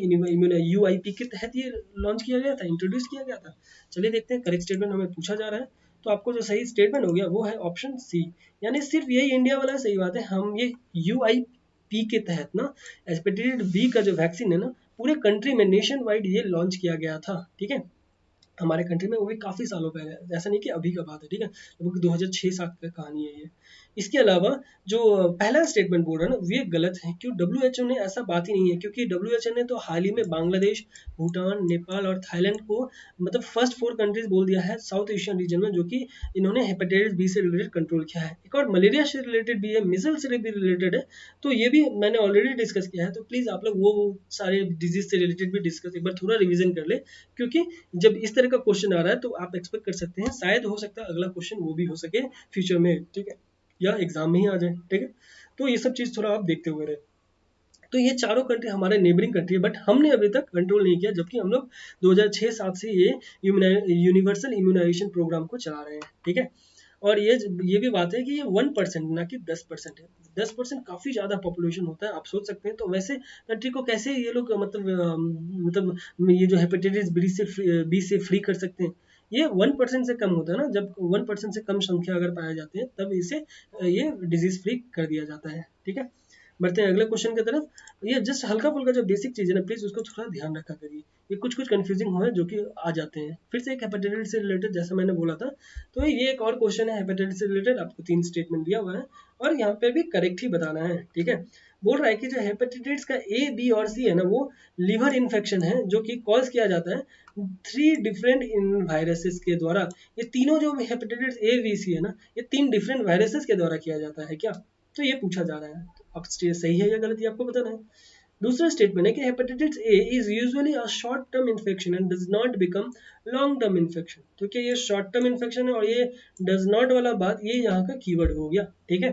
यूआईपी के तहत ये लॉन्च किया गया था, इंट्रोड्यूस किया गया था। चलिए देखते हैं, करेक्ट स्टेटमेंट हमें पूछा जा रहा है, तो आपको जो सही स्टेटमेंट हो गया वो है ऑप्शन सी, यानी सिर्फ यही इंडिया वाला सही बात है। हम ये यूआईपी के तहत ना हेपेटाइटिस बी का जो वैक्सीन है ना, पूरे कंट्री में नेशन वाइड ये लॉन्च किया गया था, ठीक है, हमारे कंट्री में, वो भी काफ़ी सालों पहले, ऐसा नहीं कि अभी का बात है, ठीक है, लगभग 2006-7 का कहानी है ये। इसके अलावा जो पहला स्टेटमेंट बोल रहा है ना, ये गलत है, क्यों WHO ने ऐसा बात ही नहीं है, क्योंकि WHO ने तो हाल ही में बांग्लादेश, भूटान, नेपाल और थाईलैंड को मतलब फर्स्ट 4 कंट्रीज बोल दिया है साउथ एशियन रीजन में, जो कि इन्होंने हेपेटाइटिस बी से रिलेटेड कंट्रोल किया है। एक और मलेरिया से रिलेटेड भी है, मिजल से भी रिलेटेड है, तो ये भी मैंने ऑलरेडी डिस्कस किया है, तो प्लीज़ आप लोग वो सारे डिजीज से रिलेटेड भी डिस्कस एक बार थोड़ा रिविजन कर ले, क्योंकि जब इस तरह का क्वेश्चन आ रहा है तो आप एक्सपेक्ट कर सकते हैं शायद हो सकता है अगला क्वेश्चन वो भी हो सके फ्यूचर में, ठीक है, या एग्जाम में ही आ जाए, ठीक है। तो ये सब चीज़ थोड़ा आप देखते हुए रहे। तो ये चारों कंट्री हमारे नेबरिंग कंट्री है, बट हमने अभी तक कंट्रोल नहीं किया, जबकि हम लोग 2006-7 से ये यूनिवर्सल इम्यूनाइजेशन प्रोग्राम को चला रहे हैं, ठीक है। और ये भी बात है कि ये 1% ना कि 10% है। 10% काफ़ी ज़्यादा पॉपुलेशन होता है, आप सोच सकते हैं। तो वैसे कंट्री को कैसे ये लोग मतलब ये जो हेपेटाइटिस बी से फ्री कर सकते हैं। ये 1% से कम होता है ना, जब 1% से कम संख्या अगर पाए जाते हैं तब इसे ये डिजीज फ्री कर दिया जाता है, ठीक है। बढ़ते हैं अगले क्वेश्चन की तरफ। ये जस्ट हल्का फुल्का जो बेसिक चीज़ है ना, प्लीज़ उसको थोड़ा ध्यान रखा करिए, ये कुछ कंफ्यूजिंग हो है जो कि आ जाते हैं। फिर से एक हेपेटाइटिस से रिलेटेड, जैसा मैंने बोला था, तो ये एक और क्वेश्चन है हेपेटाइटिस से रिलेटेड, आपको 3 स्टेटमेंट दिया हुआ है और यहाँ पे भी करेक्ट ही बताना है, ठीक है। बोल रहा है कि जो हेपेटाइटिस का A, B और C है ना, वो लिवर इन्फेक्शन है जो कि कॉज किया जाता है 3 डिफरेंट वायरसेस के द्वारा। ये तीनों जो हेपेटाइटिस A, B, C है ना, ये 3 डिफरेंट वायरसेस के द्वारा किया जाता है क्या, तो ये पूछा जा रहा है। अब सही है या गलत ये आपको बताना है। दूसरा स्टेटमेंट है कि hepatitis A is usually a short term infection and does not become long term infection. तो क्या ये शॉर्ट टर्म इन्फेक्शन है, और ये डज नॉट वाला बात ये यहाँ का कीवर्ड हो गया, ठीक है।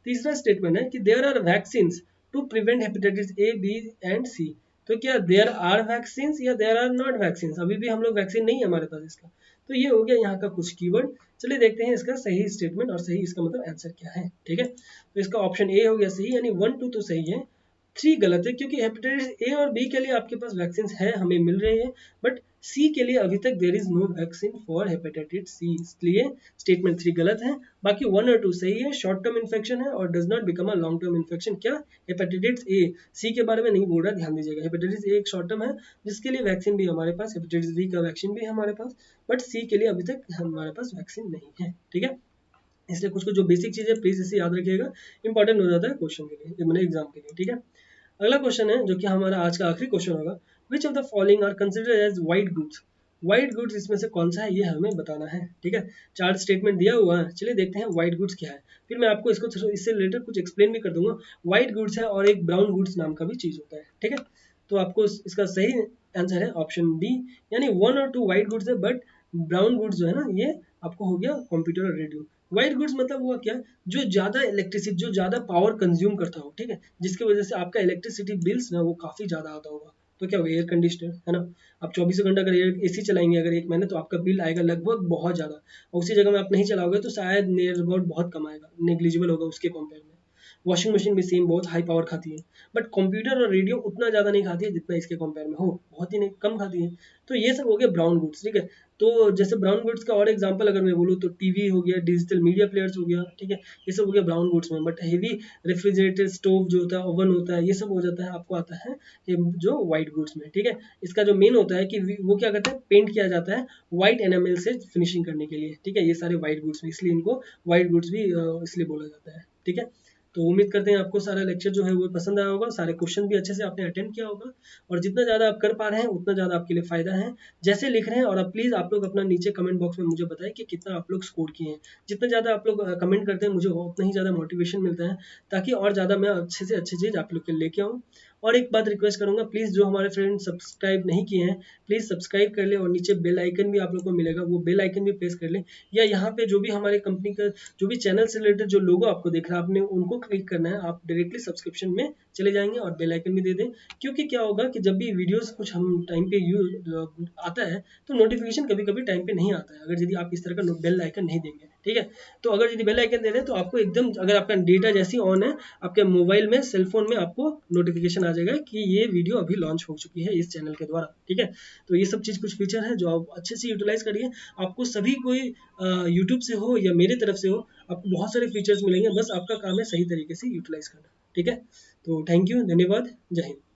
तीसरा स्टेटमेंट है कि there are vaccines to prevent hepatitis A, B and C. तो क्या देयर आर वैक्सीन या देयर आर नॉट वैक्सीन, अभी भी हम लोग वैक्सीन नहीं है हमारे पास इसका। तो ये हो गया यहाँ का कुछ कीवर्ड। चलिए देखते हैं इसका सही स्टेटमेंट और सही इसका मतलब आंसर क्या है। ठीक है, तो इसका ऑप्शन ए हो गया सही, यानी 1 2 तो सही है, 3 गलत है, क्योंकि हेपेटाइटिस ए और बी के लिए आपके पास वैक्सीन है, हमें मिल रही है, बट सी के लिए अभी तक there is no vaccine for hepatitis C, इसलिए स्टेटमेंट 3 गलत है। बाकी 1 और 2 सही है, शॉर्ट टर्म इन्फेक्शन है और does not become a long term infection. क्या हेपेटाइटिस ए, सी के बारे में नहीं बोल रहा, ध्यान दीजिएगा। हेपेटाइटिस ए एक शॉर्ट टर्म है जिसके लिए वैक्सीन भी हमारे पास, हेपेटाइटिस बी का वैक्सीन भी है हमारे पास, बट सी के लिए अभी तक हमारे पास वैक्सीन नहीं है। ठीक है, इसलिए कुछ कुछ जो बेसिक चीज़ें प्लीज इसे याद रखिएगा, इंपॉर्टेंट हो जाता है क्वेश्चन के लिए, मैंने एग्जाम के लिए। ठीक है, अगला क्वेश्चन है जो कि हमारा आज का आखिरी क्वेश्चन होगा, which of the following are considered as white goods. White goods इसमें से कौन सा है, ये हमें बताना है। ठीक है, 4 स्टेटमेंट दिया हुआ है, चलिए देखते हैं व्हाइट गुड्स क्या है, फिर मैं आपको इसको इससे रिलेटेड कुछ एक्सप्लेन भी कर दूंगा। व्हाइट गुड्स है और एक ब्राउन गुड्स नाम का भी चीज़ होता है। ठीक है, तो आपको इसका सही आंसर है ऑप्शन डी, यानी 1 और 2 व्हाइट गुड्स है, बट ब्राउन गुड्स जो है ना, ये आपको हो गया कंप्यूटर और रेडियो। व्हाइट गुड्स मतलब हुआ क्या, जो ज़्यादा इलेक्ट्रिसिटी, जो ज़्यादा पावर कंज्यूम करता हो, ठीक है, जिसकी वजह से आपका इलेक्ट्रिसिटी बिल्स ना वो काफ़ी ज़्यादा आता होगा। तो क्या एयर कंडीशनर है ना, आप 24 घंटा अगर एसी चलाएंगे अगर एक महीने, तो आपका बिल आएगा लगभग बहुत ज़्यादा, और उसी जगह में आप नहीं चलाओगे तो शायद नियर अबाउट बहुत कम आएगा, नेग्लिजिबल होगा उसके कंपेयर में। वॉशिंग मशीन भी सेम बहुत हाई पावर खाती है, बट कंप्यूटर और रेडियो उतना ज़्यादा नहीं खाती है जितना इसके कंपेयर में हो, बहुत ही नहीं कम खाती है। तो ये सब हो गया ब्राउन गुड्स। ठीक है, तो जैसे ब्राउन गुड्स का और एग्जांपल अगर मैं बोलूँ तो टीवी हो गया, डिजिटल मीडिया प्लेयर्स हो गया। ठीक है, ये सब हो गया ब्राउन गुड्स में, बट हेवी रेफ्रिजरेटर, स्टोव जो होता है, ओवन होता है, ये सब हो जाता है, आपको आता है ये जो व्हाइट गुड्स में। ठीक है, इसका जो मेन होता है कि वो क्या करते हैं, पेंट किया जाता है व्हाइट एनामेल से फिनिशिंग करने के लिए। ठीक है, ये सारे व्हाइट गुड्स में, इसलिए इनको व्हाइट गुड्स भी इसलिए बोला जाता है। ठीक है, तो उम्मीद करते हैं आपको सारा लेक्चर जो है वो पसंद आया होगा, सारे क्वेश्चन भी अच्छे से आपने अटेंड किया होगा, और जितना ज़्यादा आप कर पा रहे हैं उतना ज़्यादा आपके लिए फ़ायदा है। जैसे लिख रहे हैं, और अब प्लीज़ आप लोग अपना नीचे कमेंट बॉक्स में मुझे बताएं कि कितना आप लोग स्कोर किए हैं। जितना ज़्यादा आप लोग कमेंट करते हैं मुझे उतना ही ज़्यादा मोटिवेशन मिलता है, ताकि और ज़्यादा मैं अच्छे से अच्छी चीज़ आप लोग के लिए लेके आऊँ। और एक बात रिक्वेस्ट करूँगा, प्लीज़ जो हमारे फ्रेंड सब्सक्राइब नहीं किए हैं, प्लीज़ सब्सक्राइब कर ले, और नीचे बेल आइकन भी आप लोग को मिलेगा, वो बेल आइकन भी प्रेस कर ले, या यहाँ पे जो भी हमारे कंपनी का जो भी चैनल से रिलेटेड जो लोगो आपको दिख रहा है, आपने उनको क्लिक करना है, आप डायरेक्टली सब्सक्रिप्शन में चले जाएंगे और बेल आइकन भी दे दें। क्योंकि क्या होगा कि जब भी वीडियोस कुछ हम टाइम पे आता है, तो नोटिफिकेशन कभी कभी टाइम पे नहीं आता है, अगर यदि आप इस तरह का बेल आइकन नहीं देंगे। ठीक है, तो अगर यदि बेल आइकन दे दें तो आपको एकदम, अगर आपका डेटा जैसी ऑन है आपके मोबाइल में, सेलफोन में, आपको नोटिफिकेशन आ जाएगा कि ये वीडियो अभी लॉन्च हो चुकी है इस चैनल के द्वारा। ठीक है, तो ये सब चीज़ कुछ फीचर है जो आप अच्छे से यूटिलाइज करिए। आपको सभी कोई यूट्यूब से हो या मेरे तरफ से हो, आपको बहुत सारे फीचर्स मिलेंगे, बस आपका काम है सही तरीके से यूटिलाइज करना। ठीक है, तो थैंक यू, धन्यवाद, जय हिंद।